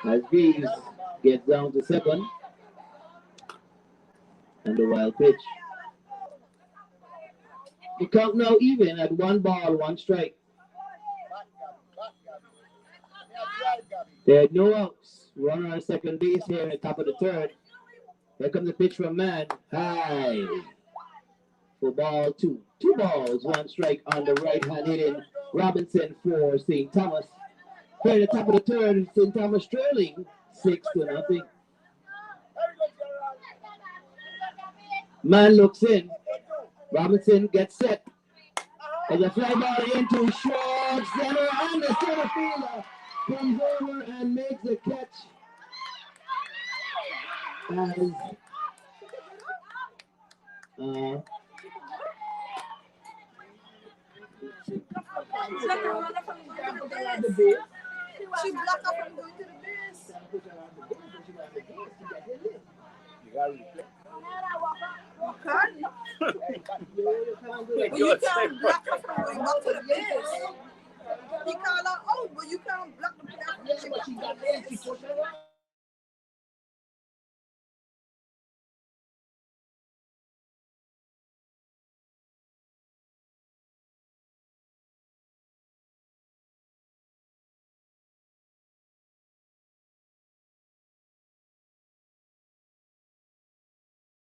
As Greaves gets down to second. And the wild pitch. The count now even at 1 ball, 1 strike. There are no outs. Runner on second base here in the top of the third. Here comes the pitch from Mann. High. For ball 2. 2 balls, 1 strike on the right hand hitting Robinson for St. Thomas. Here in the top of the third, St. Thomas trailing 6-0. Mann looks in. Robinson gets set. There's a fly ball into short center, and the center fielder comes over and makes the catch. As she blocked up from going to the base. But you can't block her from going back to the base. You call her out, but you can't block the player from going back to the base.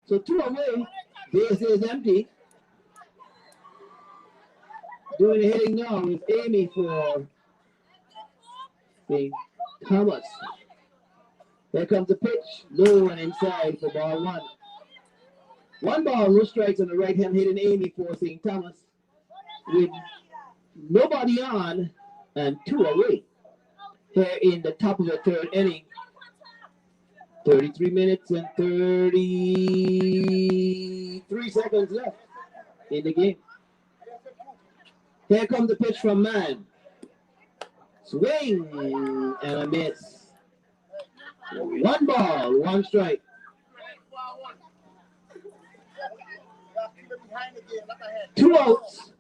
so 2 away, base is empty. Doing the hitting now is Amy for St. Thomas. Here comes the pitch, low and inside for ball 1. 1 ball, no strikes on the right hand hitting Amy for St. Thomas. With nobody on and 2 away. Here in the top of the third inning. 33 minutes and 33 seconds left in the game. Here comes the pitch from Mann. Swing and a miss. 1 ball, 1 strike. 2 outs.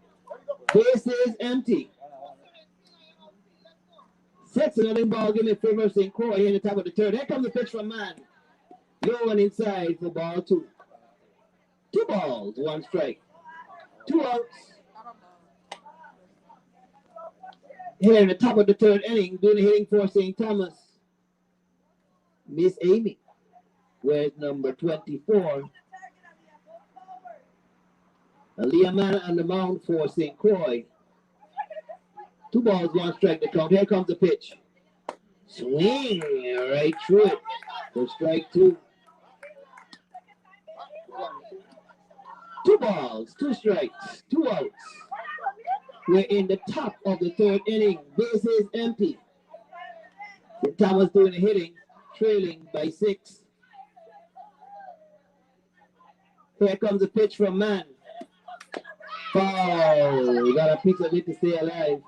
Base is empty. 6-0 ball game in favor of St. Croix here in the top of the third. Here comes the pitch from Mann. Low and inside for ball 2. 2 balls, 1 strike. 2 outs. Here in the top of the third inning, doing the hitting for St. Thomas. Miss Amy. Where's number 24? Aaliyah Mann on the mound for St. Croix. 2 balls, 1 strike to count. Here comes the pitch. Swing right through it for strike 2. 2 balls, 2 strikes, 2 outs. We're in the top of the third inning. Base is empty. St. Thomas doing the hitting, trailing by 6. Here comes the pitch from Mann. Foul. We got a piece of it to stay alive.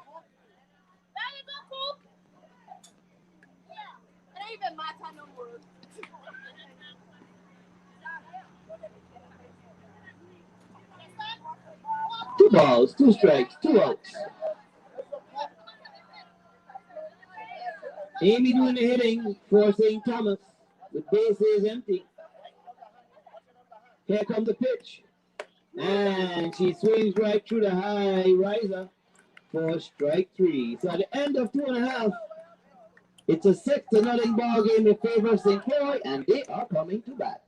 Two balls, 2 strikes, 2 outs. Amy doing the hitting for St. Thomas. The base is empty. Here comes the pitch. And she swings right through the high riser for strike 3. So at the end of 2.5, it's a 6-0 ball game in favor of St. Croix, and they are coming to bat.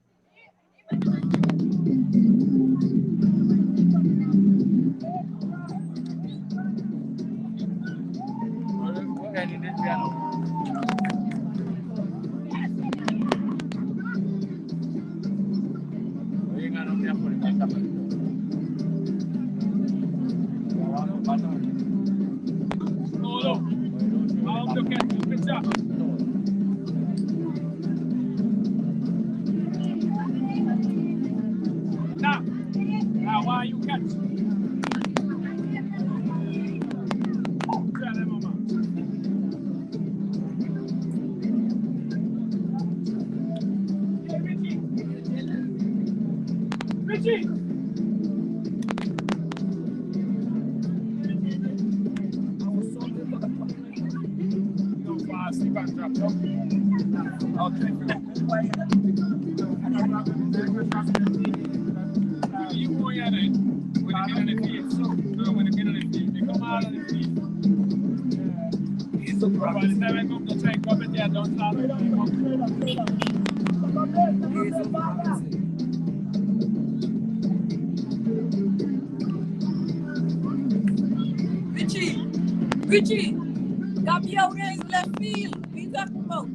Now, why you catch? Richie! Sleep and drop, no? Okay. You go in it with the middle of the field. So, with the middle of the field, they come out of the field. So, by the time I come to try and come in there, don't start. Richie, Gabriel is left field. What are you talking about?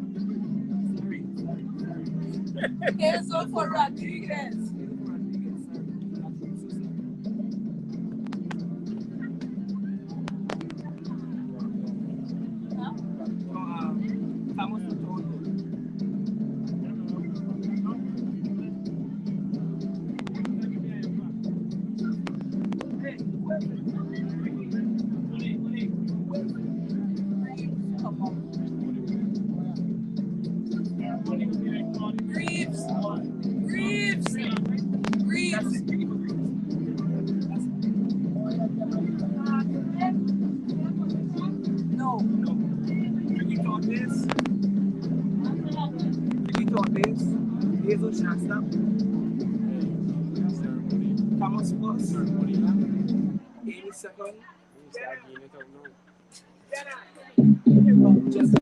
Hands up for Rodriguez. Thomas Plus, 82nd. Just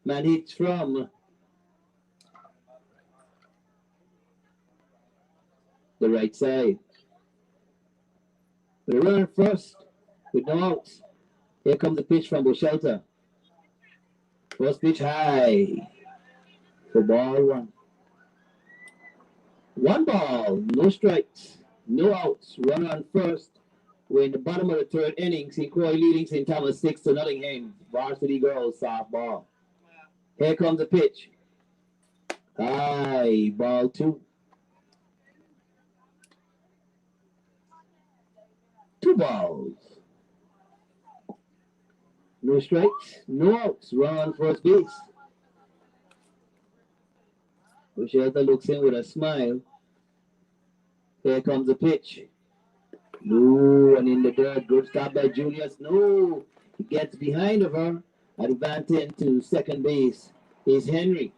Man hits from the right side. The runner first with no outs. Here comes the pitch from Boshelter. First pitch high for ball one. One ball, no strikes, no outs. Runner on first. We're in the bottom of the third inning. St. Croix leading St. Thomas 6-0. Varsity girls softball. Here comes the pitch. High, ball 2. 2 balls. No strikes, no outs. Run on first base. Bouchelta looks in with a smile. Here comes the pitch. No, and in the dirt. Good stop by Julius. No, he gets behind of her. Advancing to second base is Henry.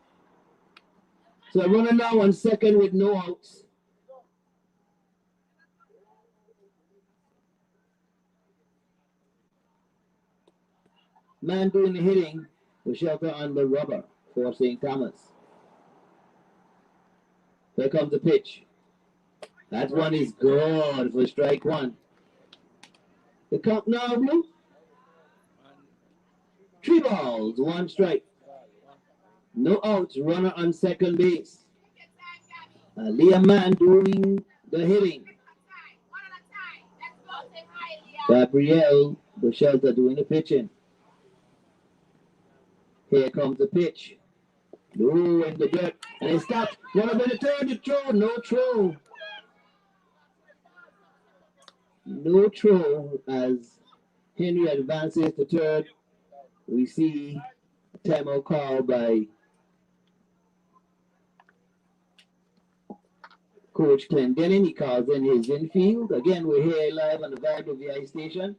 So a runner now on second with no outs. Man doing the hitting. Bouchelta on the rubber for St. Thomas. Here comes the pitch. That one is good for strike 1. The count now, Blue. 3 balls, 1 strike. No outs, runner on second base. Liam Mann doing the hitting. Gabrielle Bouchelta doing the pitching. Here comes the pitch. No, in the dirt. And it stops. Runner going to turn the throw. No throw. No throw as Henry advances to third. We see a timeout call by Coach Clendenin. He calls in his infield. Again, we're here live on the Vibe of the Ice Station,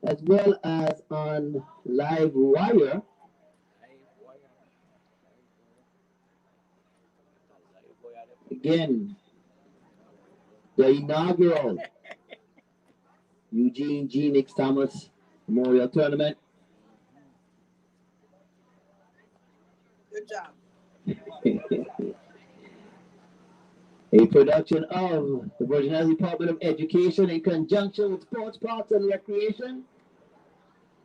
as well as on Live Wire. Again, the inaugural Eugene Genix Thomas Memorial Tournament. Good job. A production of the Virgin Islands Department of Education in conjunction with Sports, Parks, and Recreation,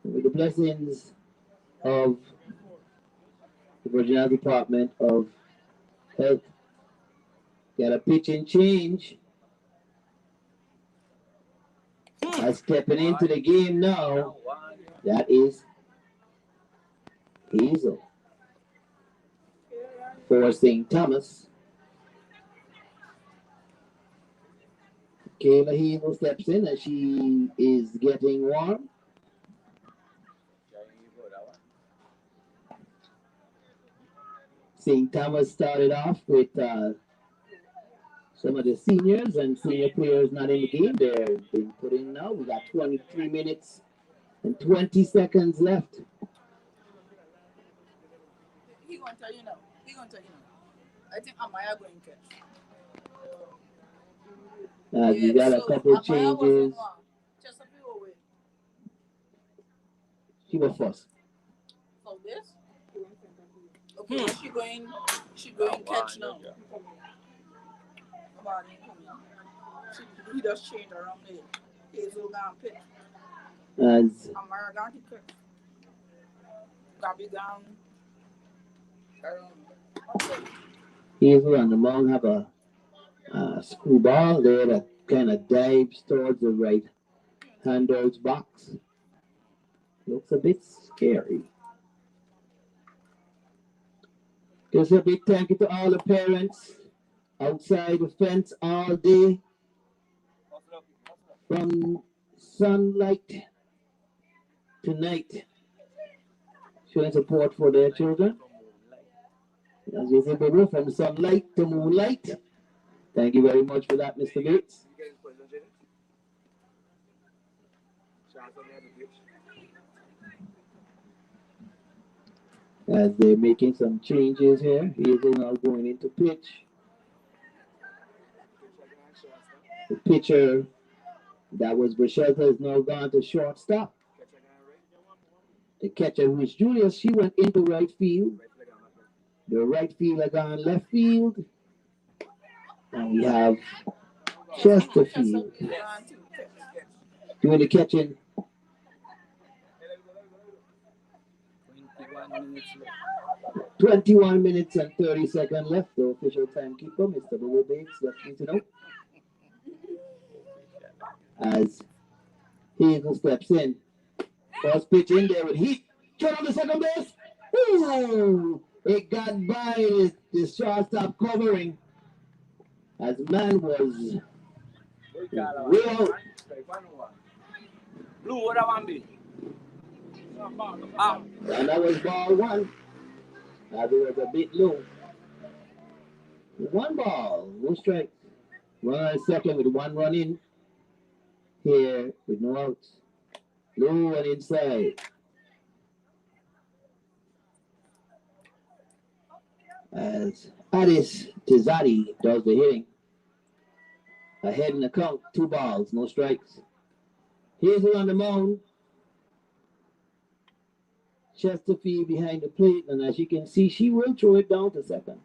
with the blessings of the Virgin Islands Department of Health. Got a pitch and change. Stepping into the game now, that is Hazel for St. Thomas. Kayla Hazel steps in as she is getting warm. St. Thomas started off with some of the seniors and senior players not in the game. They're being put in now. We got 23 minutes and 20 seconds left. He gonna tell you now. He gonna tell you now. I think Amaya going to catch. We got a couple of changes. Just a few away. She was first. For this? Okay, she going catch now. He does change around there. Hazel down pitch. As Amara down to catch. Gabby down. Hazel and the Long have a screwball there that kind of dives towards the right handout's box. Looks a bit scary. Just a big thank you to all the parents outside the fence all day from sunlight to night, showing support for their children. As we say, from sunlight to moonlight. Thank you very much for that, Mr. Gates. As they're making some changes here, Hazel now going into pitch. The pitcher that was Bouchelta is now gone to shortstop. The catcher, who is Julius, she went into right field. The right fielder gone left field. And we have Chesterfield doing the catching. 21 minutes and 30 seconds left. The official timekeeper, Mr. Bobo Bates, left me to know. As Hazel steps in. First pitch in there with heat. Turn on the second base. Ooh! It got by the shortstop covering as man was way out. Blue, what I want be? And that was ball one. As it was a bit low. One ball, no strikes. Runner on second with one run in. Here with no outs. Low and inside. As Addis Tizadi does the hitting. Ahead in the count, 2 balls, no strikes. Hazel on the mound. Chesterfield behind the plate, and as you can see, she will throw it down to second.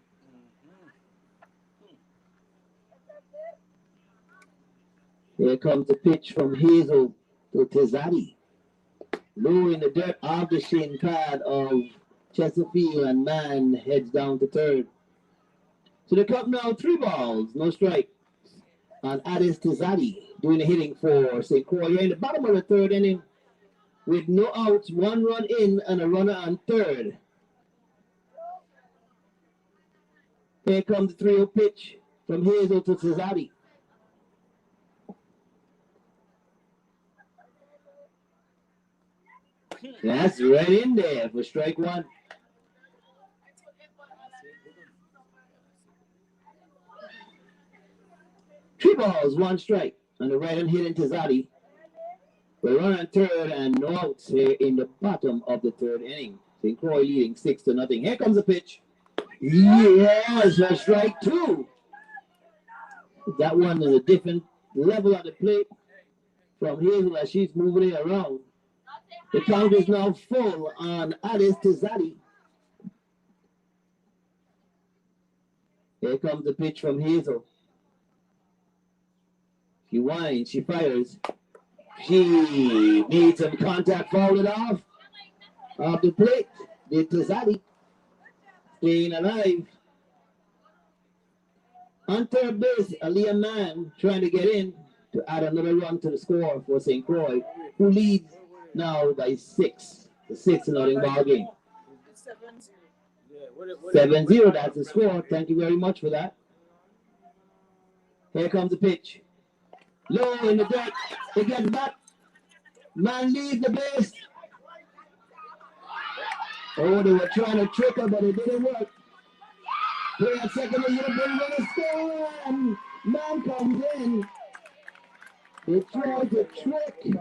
Here comes the pitch from Hazel to Tizadi. Low in the dirt off the shin pad of Chesterfield, and man heads down to third. So the count now 3 balls, no strike. And Addis Tizadi doing the hitting for St. Croix. You're in the bottom of the third inning with no outs, 1 run in, and a runner on third. Here comes the 3-0 pitch from Hazel to Tizadi. That's right in there for strike 1. Three balls, 1 strike. On the right hand hitting Tizadi. We're running third and no outs here in the bottom of the third inning. St. Croix leading 6-0. Here comes the pitch. Yes, for strike 2. That one is a different level of the plate from Hazel as she's moving it around. The count is now full on Addis Tizadi. Here comes the pitch from Hazel. She winds, she fires. She needs some contact, fouled it off the plate. The Tizadi staying alive. On third base, Aaliyah Mann trying to get in to add another run to the score for St. Croix, who leads now by 6. The 6-0 ball game. 7-0, that's the score. Thank you very much for that. Here comes the pitch. Low in the dirt. It gets back. Man leaves the base. Oh, they were trying to trick her, but it didn't work. Play at second, and you're going to score. And man comes in. They tried to trick.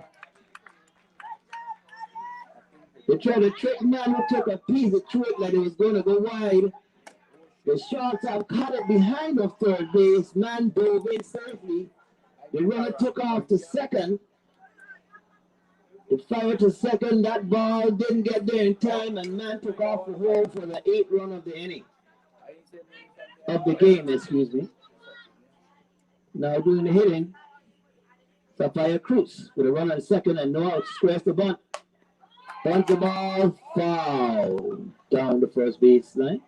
They tried to trick man who took a piece of trick like it was going to go wide. The shortstop caught it behind the third base. Man dove in safely. The runner took off to second. It fired to second. That ball didn't get there in time, and man took off the hole for the 8th run of the inning. Of the game, excuse me. Now doing the hitting. Sapphire Cruz with a run on second and no out. Squares the bunt. Bunts the ball. Foul. Down the first baseline.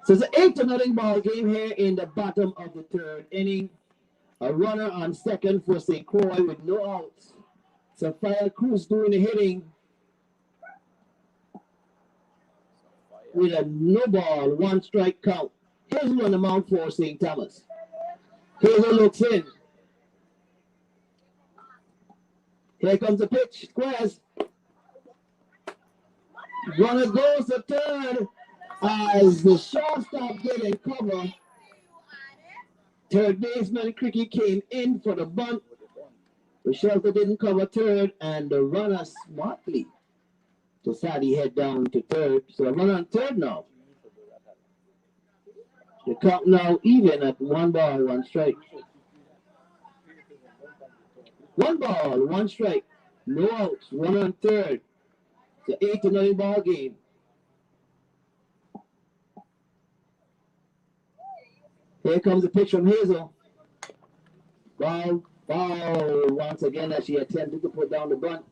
So it's an 8-0 ball game here in the bottom of the third inning. A runner on second for St. Croix with no outs. Sapphire Cruz doing the hitting with a no ball, 1 strike count. Hazel on the mound for St. Thomas. Hazel looks in. Here comes the pitch. Squares. Runner goes to third as the shortstop didn't cover. Third baseman Cricky came in for the bunt. The shortstop didn't cover third, and the runner smartly decided he head down to third. So the runner on third now. The count now even at 1 ball, 1 strike. 1 ball, 1 strike. No outs, runner on third. It's an 8-0 ball game. Here comes the pitch from Hazel. Ball, once again as she attempted to put down the bunt.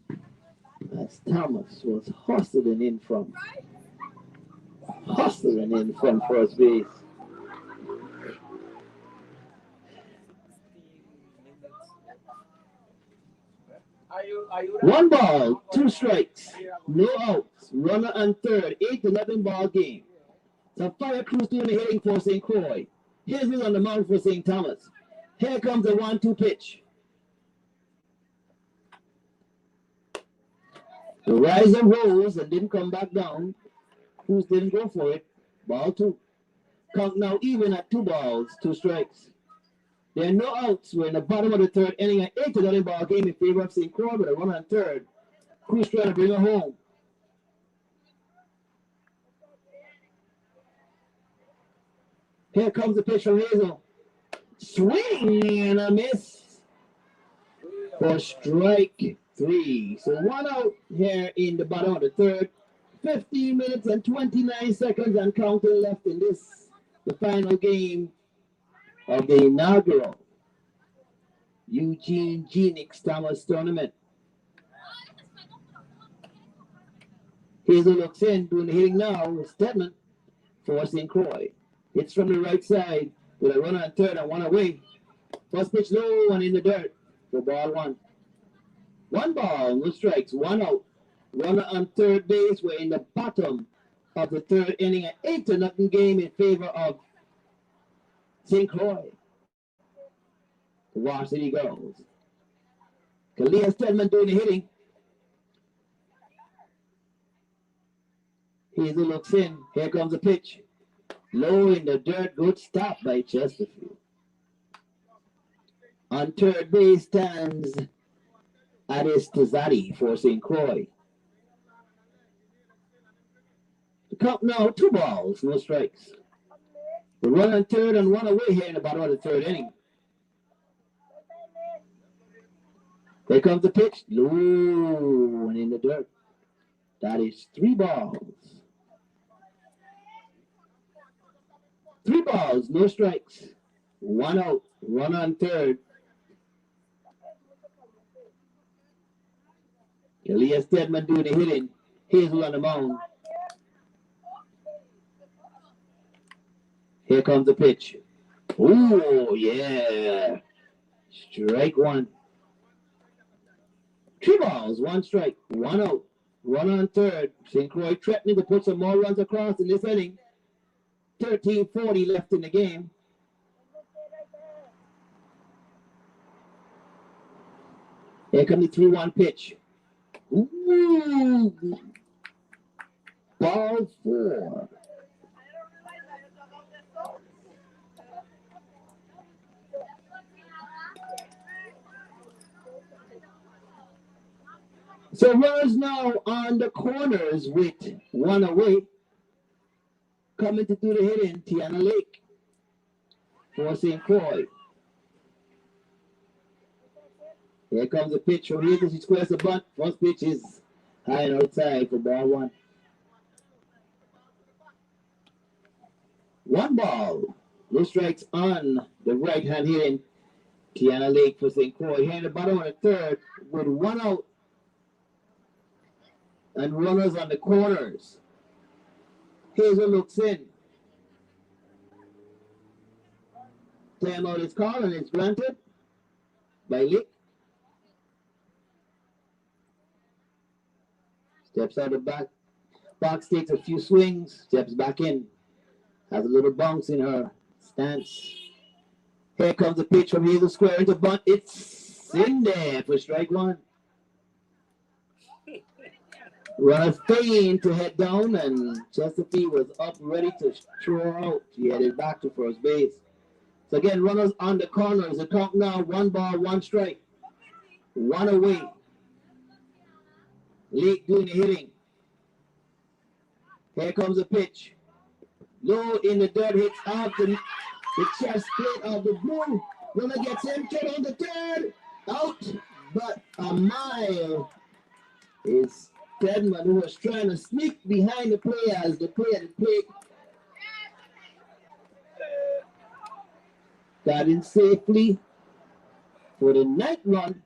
As Thomas was hustling in from first base. Are you One ball, two strikes, no outs, runner on third, 8-0 ball game. So Fire Crew's doing the hitting for St. Croix. Here's who's on the mound for St. Thomas. Here comes the 1-2 pitch. The riser rose and didn't come back down. Cruz didn't go for it. Ball two. Count now even at 2 balls, 2 strikes. There are no outs. We're in the bottom of the third inning, an 8-0 ball game in favor of St. Croix with a run on third. Cruz trying to bring her home. Here comes the pitch from Hazel. Swing and a miss for strike 3. So 1 out here in the bottom of the third. 15 minutes and 29 seconds and counting left in this, the final game of the inaugural Eugene Genix Thomas tournament. Hazel looks in, doing the hitting now. Stedman for St. Croix. Hits from the right side with a run on third and 1 away. First pitch low and in the dirt for ball 1. 1 ball, no strikes, 1 out. Runner on third base. We're in the bottom of the third inning, an 8-0 game in favor of St. Croix. The Varsity Girls. Kalia Stedman doing the hitting. Hazel looks in. Here comes the pitch. Low in the dirt. Good stop by Chesterfield. On third base stands Addis Tazari for St. Croix. The count now 2 balls, no strikes. The run on third and 1 away here in the bottom of the third inning. Here comes the pitch. Low and in the dirt. That is 3 balls. 3 balls, no strikes. 1 out. Run on third. Elias Stedman doing the hitting. Hazel on the mound. Here comes the pitch. Oh, yeah. Strike 1. 3 balls, 1 strike, 1 out. Run on third. St. Croix threatening to put some more runs across in this inning. 13:40 left in the game. Here comes the 3-1 pitch. Ooh. Ball 4. So runners now on the corners with 1 away. Coming to do the hitting, Tiana Lake for St. Croix. Here comes the pitch from here. She squares the bunt. First pitch is high and outside for ball 1. 1 ball. No strikes on the right hand hitting Tiana Lake for St. Croix. Here in the bottom of the third with 1 out. And runners on the corners. Hazel looks in. Timeout is called and it's granted by Lick. Steps out of back. Box takes a few swings. Steps back in. Has a little bounce in her stance. Here comes the pitch from Hazel square into bunt. It's in there for strike 1. Runner feigned to head down, and Chesterfield was up ready to throw out. He headed back to first base. So again, runners on the corners. The count now 1 ball, 1 strike. 1 away. Lake doing the hitting. Here comes the pitch. Low in the dirt, hits off the chest plate of the blue. Runner gets him, turn on the third. Out, but a mile is Stedman, who was trying to sneak behind the player as the player at the plate got in safely for the 9th run,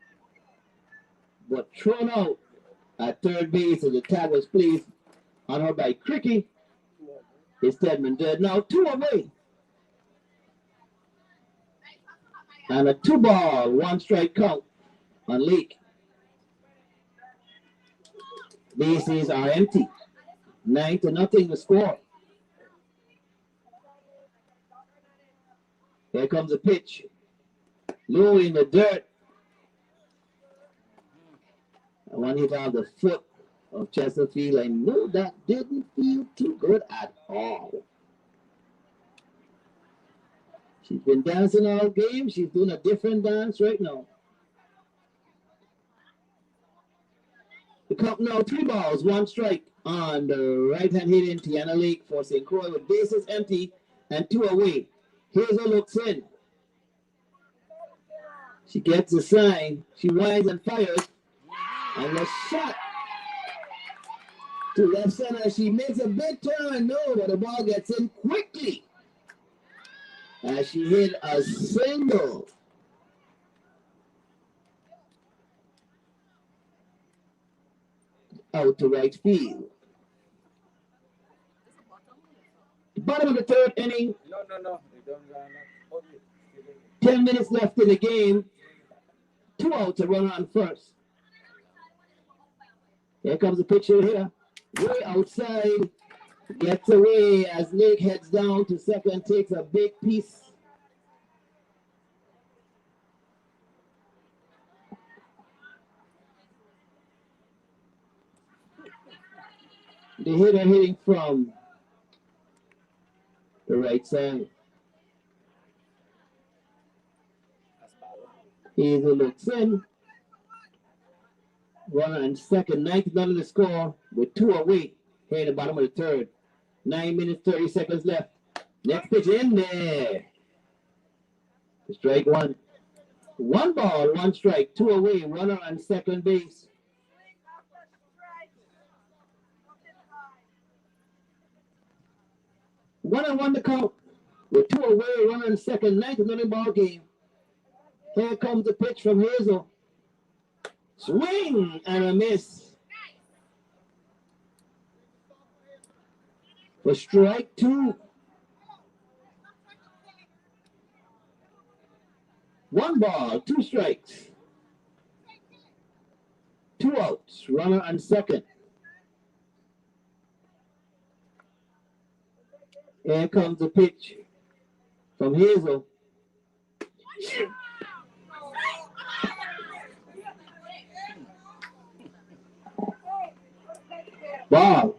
but thrown out at third base as the tag was placed on her by Cricky. Is Stedman dead now? 2 away. And a 2 ball, 1 strike count on Lake. Bases are empty. 9-0 the score. Here comes a pitch. Low in the dirt. One hit on the foot of Chesterfield. I know that didn't feel too good at all. She's been dancing all game. She's doing a different dance right now. The count now 3 balls, 1 strike on the right-hand hit in Tiana Lake for St. Croix with bases empty and 2 away. Hazel looks in. She gets a sign. She winds and fires. And a shot to left center. She makes a big turn. No, but the ball gets in quickly. As she hit a single. Out to right field. The bottom of the 3rd inning. No. 10 minutes left in the game. 2 outs, a runner on first. Here comes the pitcher here. Way outside. Gets away as Lake heads down to second, takes a big piece. The hitter hitting from the right side. Hazel looks in. Runner on second, 9-0 the score with 2 away here in the bottom of the 3rd. 9 minutes, 30 seconds left. Next pitch in there. Strike 1. 1 ball, 1 strike, 2 away. Runner on second base. One and 1 to count. With 2 away, runner on second, 9-0 ball game. Here comes the pitch from Hazel. Swing and a miss. For strike 2. 1 ball, 2 strikes. 2 outs. Runner on second. Here comes the pitch from Hazel. Ball.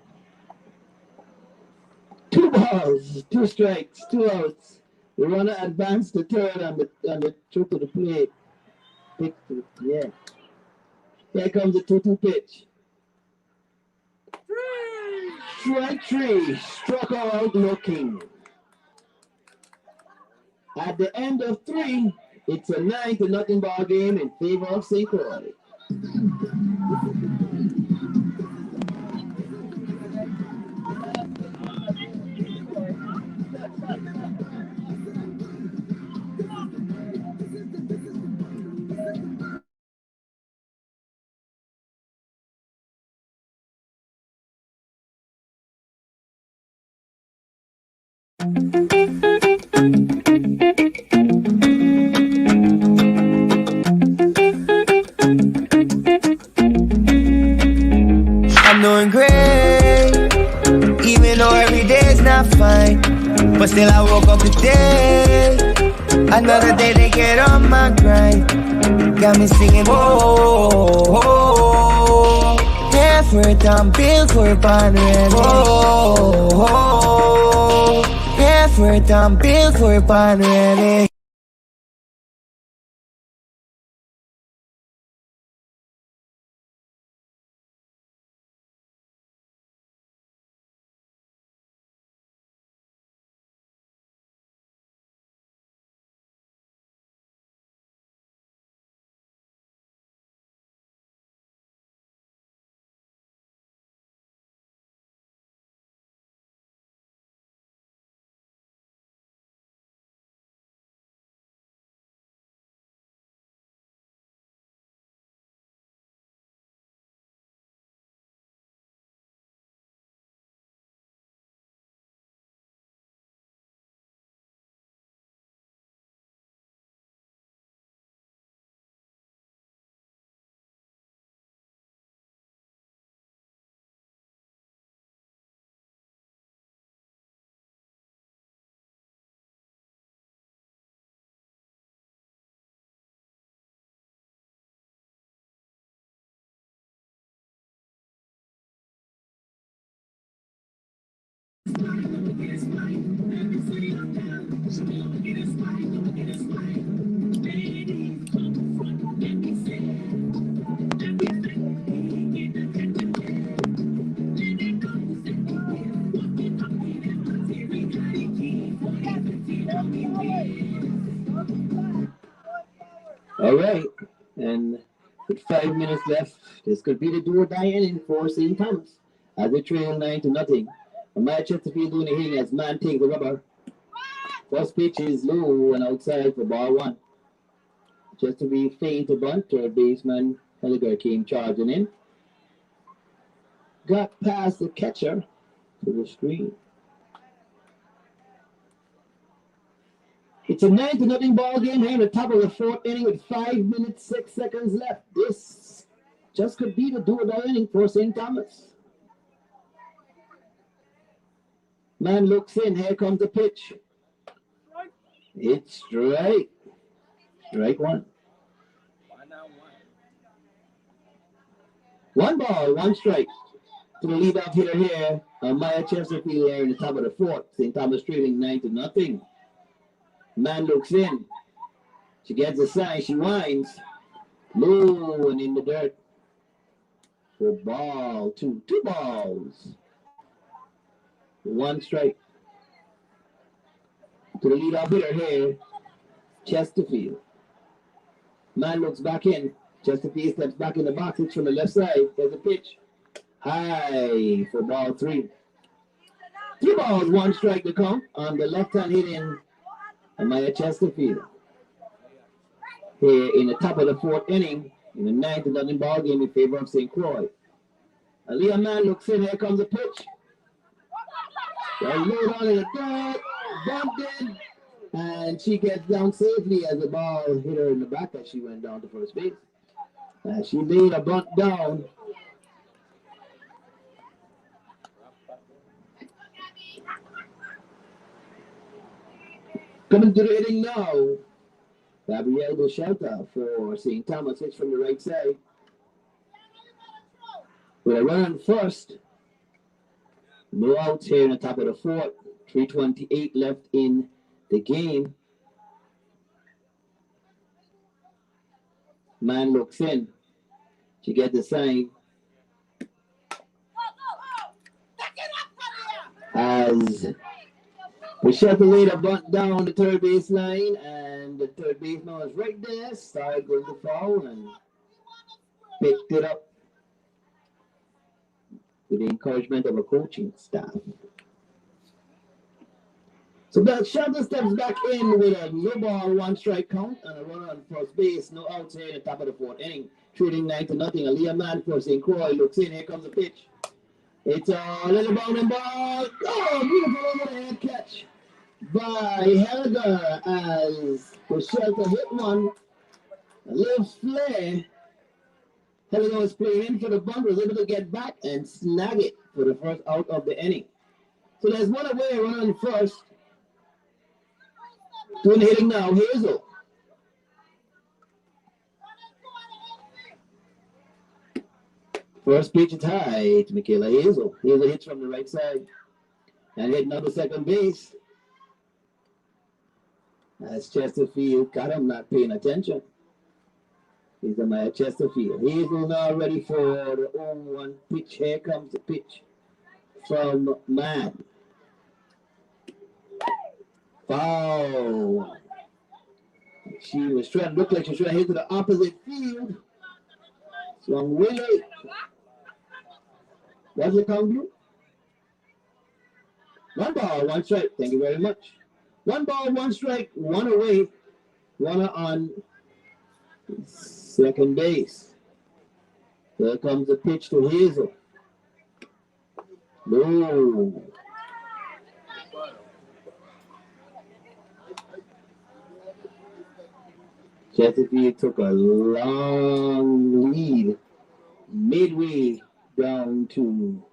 2 balls, 2 strikes, 2 outs. The runner advanced to third on the trip to the plate. Yeah. Here comes the 2-2 pitch. Strike 3. Struck her out looking. At the end of 3, it's a 9-0 ball game in favor of St. Croix. I'm doing great, even though every day's not fine. But still I woke up today, another day to get on my grind. Got me singing, whoa, whoa. Effort, I'm built for bond ready. Whoa, whoa. Effort, I'm built for bond ready. All right, and with 5 minutes left, this could be the do or die inning for St. Thomas as they trail 9-0. Amaya Chesterfield doing the hitting as man takes the rubber. First pitch is low and outside for ball one. Chesterfield feigned to bunt. Third baseman Helliger came charging in. Got past the catcher to the screen. It's a 9-0 ball game here in the top of the fourth inning with 5 minutes, 6 seconds left. This just could be the do or die inning for St. Thomas. Man looks in. Here comes the pitch. It's strike. Strike one. 1 ball, 1 strike. To the leadoff hitter here, Maya Chesterfield here in the top of the fourth. St. Thomas trailing 9-0. Man looks in. She gets a sign. She winds. Low and in the dirt. For ball two. 2 balls. 1 strike. To the leadoff hitter here, Chesterfield. Man looks back in. Chesterfield steps back in the box. It's from the left side. There's a pitch. High for ball 3. 3 balls, 1 strike to count on the left-hand hitting Amaya Chesterfield. Here in the top of the fourth inning, in the 9-0 ball game in favor of St. Croix. Aaliyah Man looks in. Here comes the pitch. Load on in the dirt, bumped, and she gets down safely as the ball hit her in the back as she went down to first base. She laid a bunt down. Coming to the hitting now, Gabrielle Bouchata for St. Thomas hits from the right side. With a run on first. No outs here in the top of the fourth. 3:28 left in the game. Man looks in. She gets the sign. As Bouchata laid a bunt down the third base line, and the third baseman was right there. Started going to foul and picked it up with the encouragement of a coaching staff. So Bouchata steps back in with a no ball, 1 strike count, and a run on first base. No outs here in the top of the fourth inning. Treating 9-0. Aaliyah Man for St. Croix looks in. Here comes the pitch. It's a little bounding ball. Oh, beautiful overhead catch by Helliger as Bouchata hit one. A little flare. Helliger was playing in for the bunt, was able to get back and snag it for the first out of the inning. So there's one away, run on first. Doing the hitting now, Hazel. First pitch is high to Michaela Hazel. Hazel hits from the right side and hit another second base. As Chesterfield got him not paying attention. He's Amaya Chesterfield. Hazel now ready for the 0-1 pitch. Here comes the pitch from Man. Foul. She was trying to look like she was trying to hit to the opposite field. Swung way late. What's the count, Blue? 1 ball, 1 strike. Thank you very much. 1 ball, 1 strike, 1 away. Runner on second base. Here comes the pitch to Hazel. No. Chesterfield took a long lead midway down to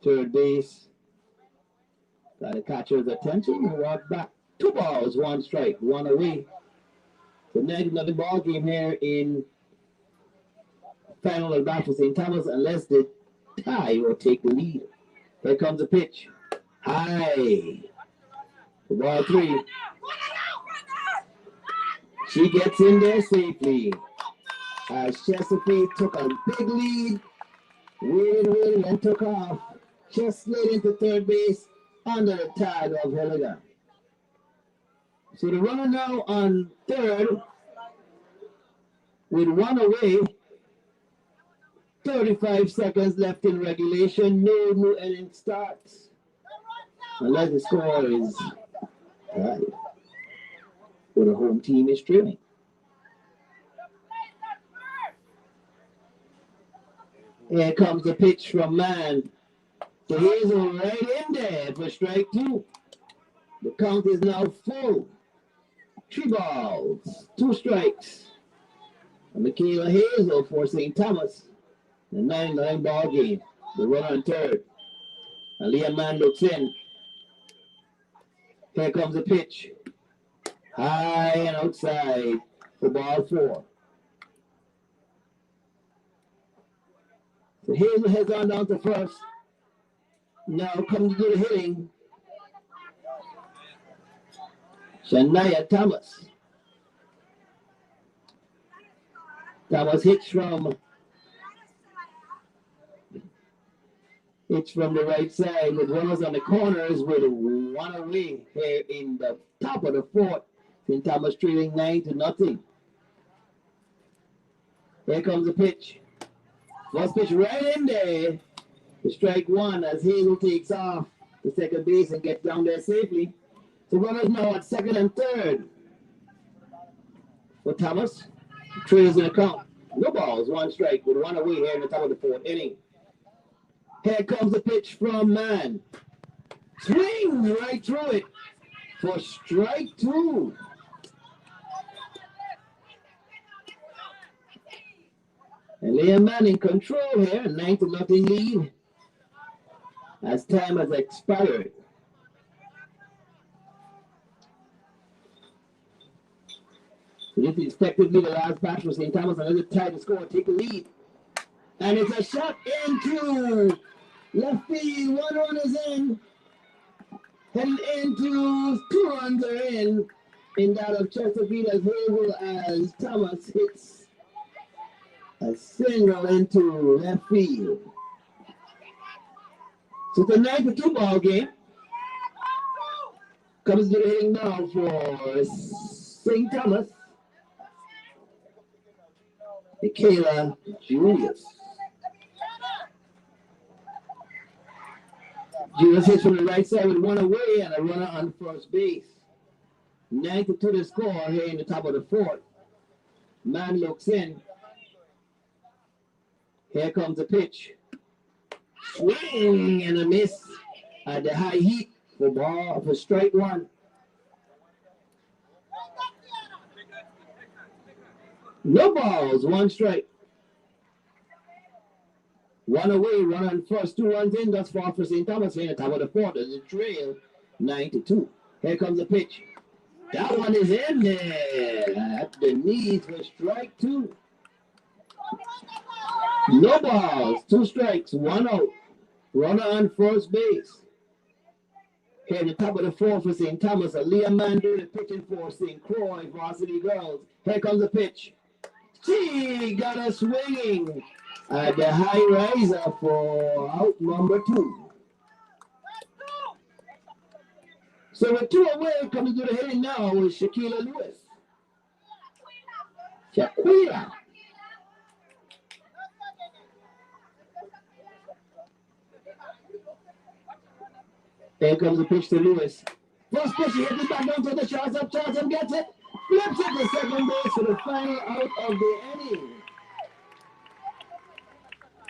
third base. Got the catcher's attention and walked back. 2 balls, 1 strike, 1 away. So now another ball game here in final at bat for St. Thomas unless they tie or take the lead. Here comes the pitch. High. Ball 3. She gets in there safely. As Chesapeake took a big lead, waited, and took off. Just slid into third base under the tag of Helligan. So the runner now on third with one away. 35 seconds left in regulation. No new inning starts. Unless the score is tied. Or the home team is trailing. Here comes the pitch from Mann. So Hazel right in there for strike 2. The count is now full. 3 balls, 2 strikes. And Michaela Hazel for St. Thomas. The 9-9 ball game. The runner on third. And Leah Mann looks in. Here comes the pitch. High and outside for ball 4. So Hazel has gone down to first. Now comes to do the hitting. Shania Thomas. Thomas hits from the right side with runners on the corners with 1 away here in the top of the 4th. St. Thomas trailing 9-0. Here comes the pitch. First pitch right in there. The strike 1 as Hazel takes off to second base and gets down there safely. The runners now at second and third. For Thomas, trails in the count. No balls, 1 strike with 1 away here in the top of the 4th inning. Here comes the pitch from Mann. Swings right through it for strike 2. And Leah Mann in control here, 9-0 lead as time has expired. So this is effectively the last batch for St. Thomas. Another tie to score, take the lead. And it's a shot into left field. 1 run is in. Heading into 2 runs are in that of Chesterfield as Hazel as Thomas hits a single into left field. So it's a 9-2 ball game. Comes to the hitting now for St. Thomas. Michaela Julius. Julius hits from the right side with 1 away and a runner on first base. 9-2 the score here in the top of the 4th. Mann looks in. Here comes the pitch. Swing and a miss at the high heat for strike 1. No balls, 1 strike. 1 away, 1 on first, 2 runs in. Thus far for St. Thomas here in the top of the 4th. There's a trail, 9-2. Here comes the pitch. That one is in there at the knees for strike 2. No balls, 2 strikes, 1 out. Runner on first base. Here in the top of the 4th for St. Thomas. Leah Mann doing the pitching for St. Croix Varsity Girls. Here comes the pitch. She got a swinging at the high riser for out number 2. So with 2 away, coming to the hitting now is Shaquila Lewis. Shaquila. There comes the pitch to Lewis. First pitch, he hits it back down to the shortstop. Shortstop gets it. Flips it to second base for the final out of the inning.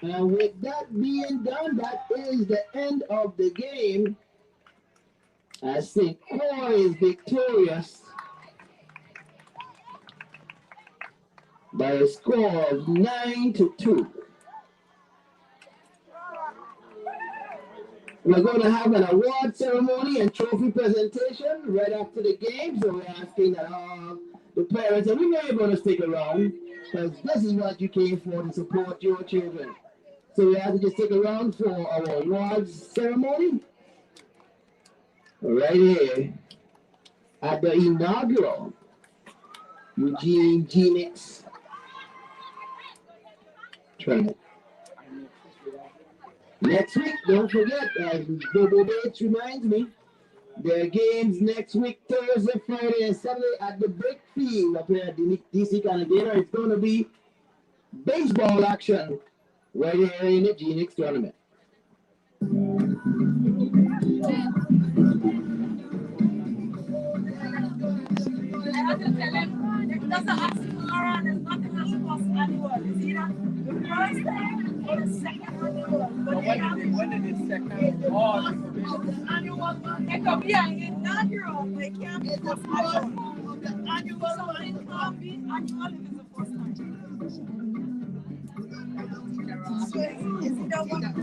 And with that being done, that is the end of the game. As St. Croix is victorious by a score of 9-2. We're going to have an award ceremony and trophy presentation right after the game. So we're asking that all the parents, and we may be able to stick around because this is what you came for, to support your children. So we have to just stick around for our awards ceremony. right here at the inaugural Eugene Genix tournament. Next week, don't forget, Bobo Bates reminds me, there are games next week, Thursday, Friday, and Saturday at the Brick Field up here at the DC Canadian. It's going to be baseball action right here in the Genix tournament. I have to tell him, it doesn't oxymoron, there's nothing else plus annual. It's either the first time or the second annual. But When did it second? Oh, the annual one, it could be an inaugural, but it can't be the first annual. The annual something can't be annual if it's the first time. So it's either one of the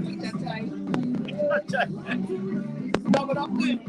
double up there.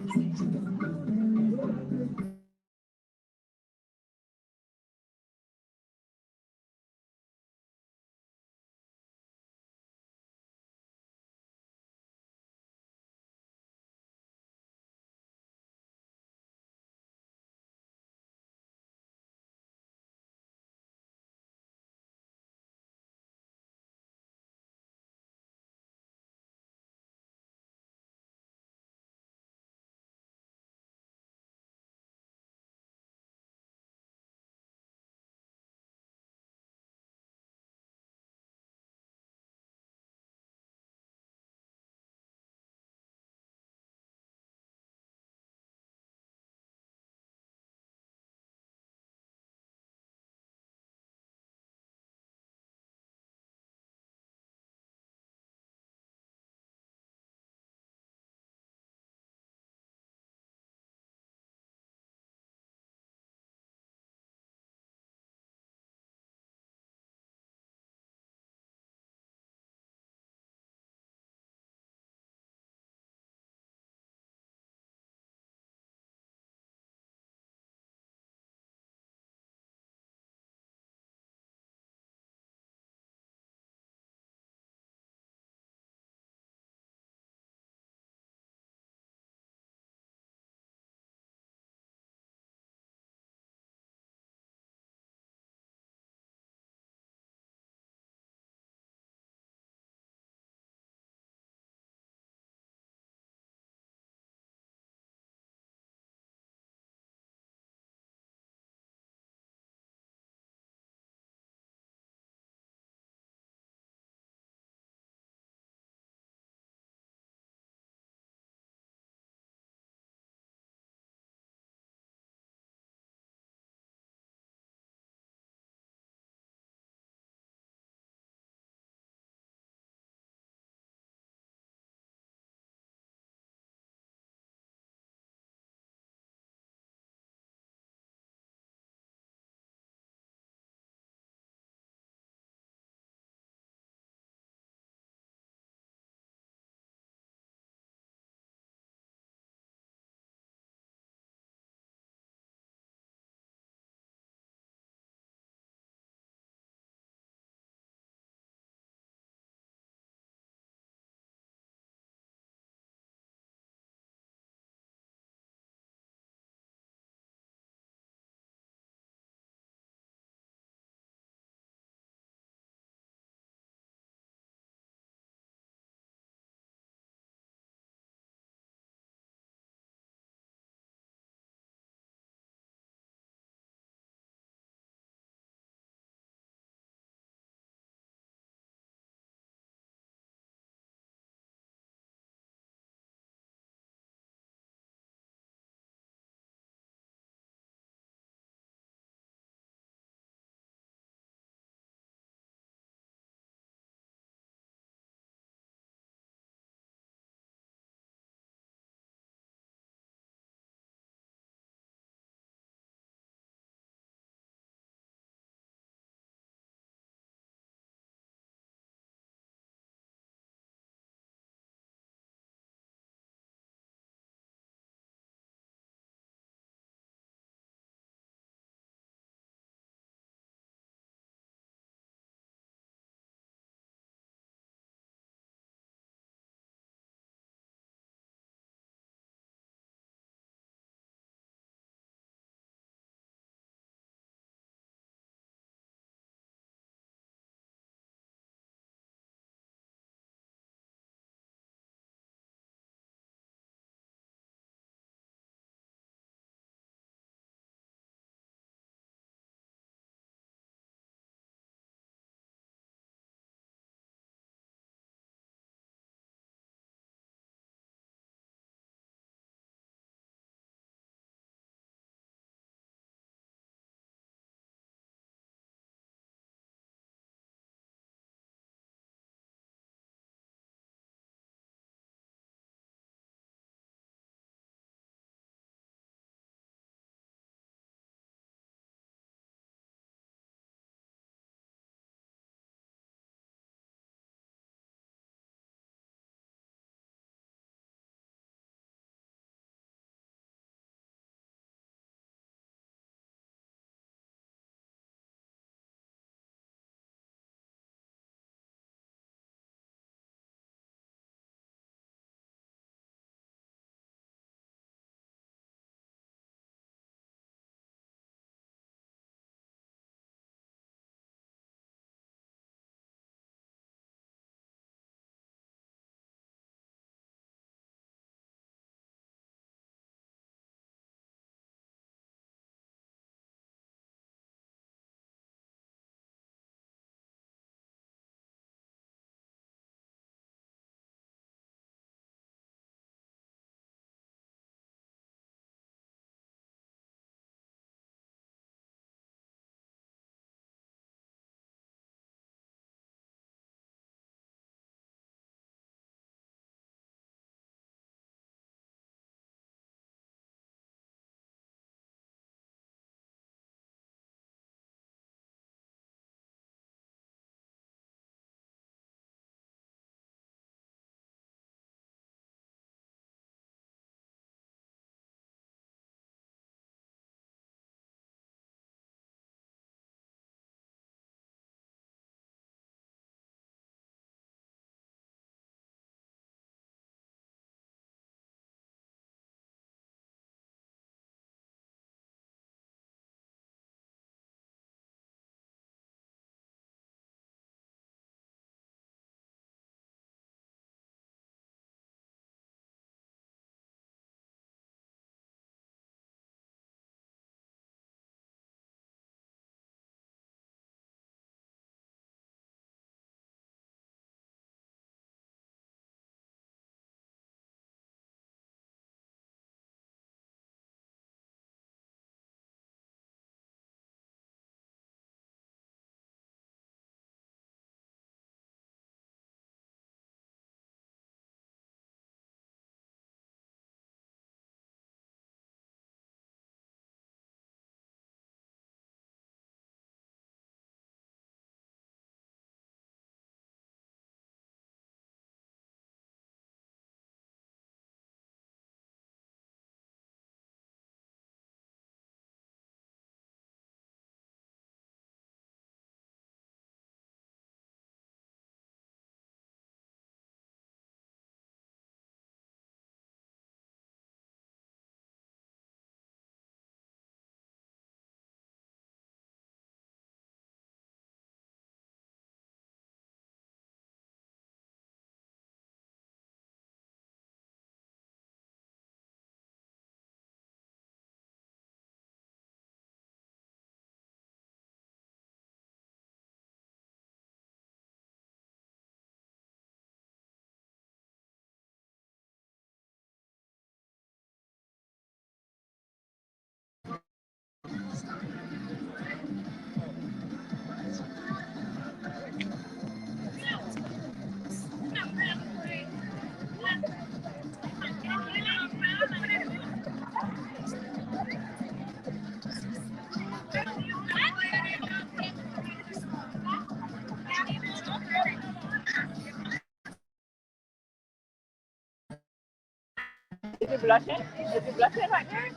Is it blushing? Is it blushing right here?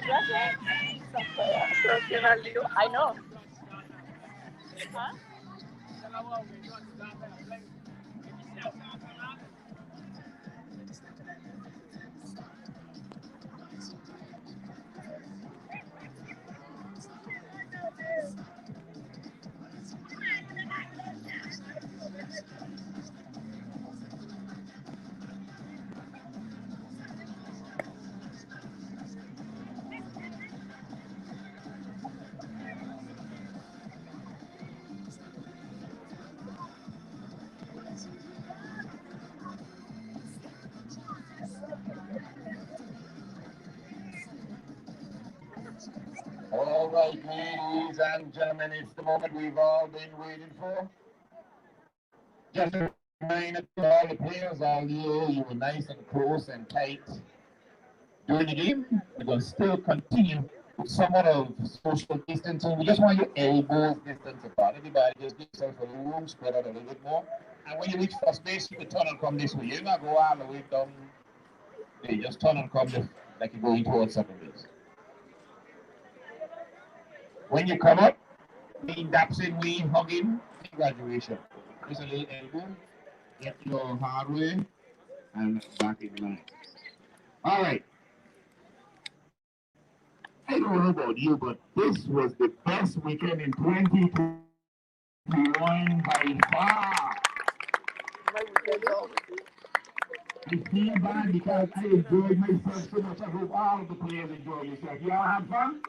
Blushing? Personally, I know. Huh? All right, ladies and gentlemen, it's the moment we've all been waiting for. Just a reminder to all the players out here, you were nice and close and tight during the game. We're going to still continue with somewhat of social distancing. We just want your elbows distance apart. Everybody just give yourself a little room, spread out a little bit more. And when you reach first base, you can turn and come this way. You're not go all the way down. You just turn and come this, like you're going towards second base. When you come up, we dapsing, we hugging, congratulations. Just a little elbow, get your hard way, and back in line. All right. I don't know about you, but this was the best weekend in 2021 by far. I feel bad because I enjoyed myself so much. I hope all of the players enjoyed yourself. You all had fun?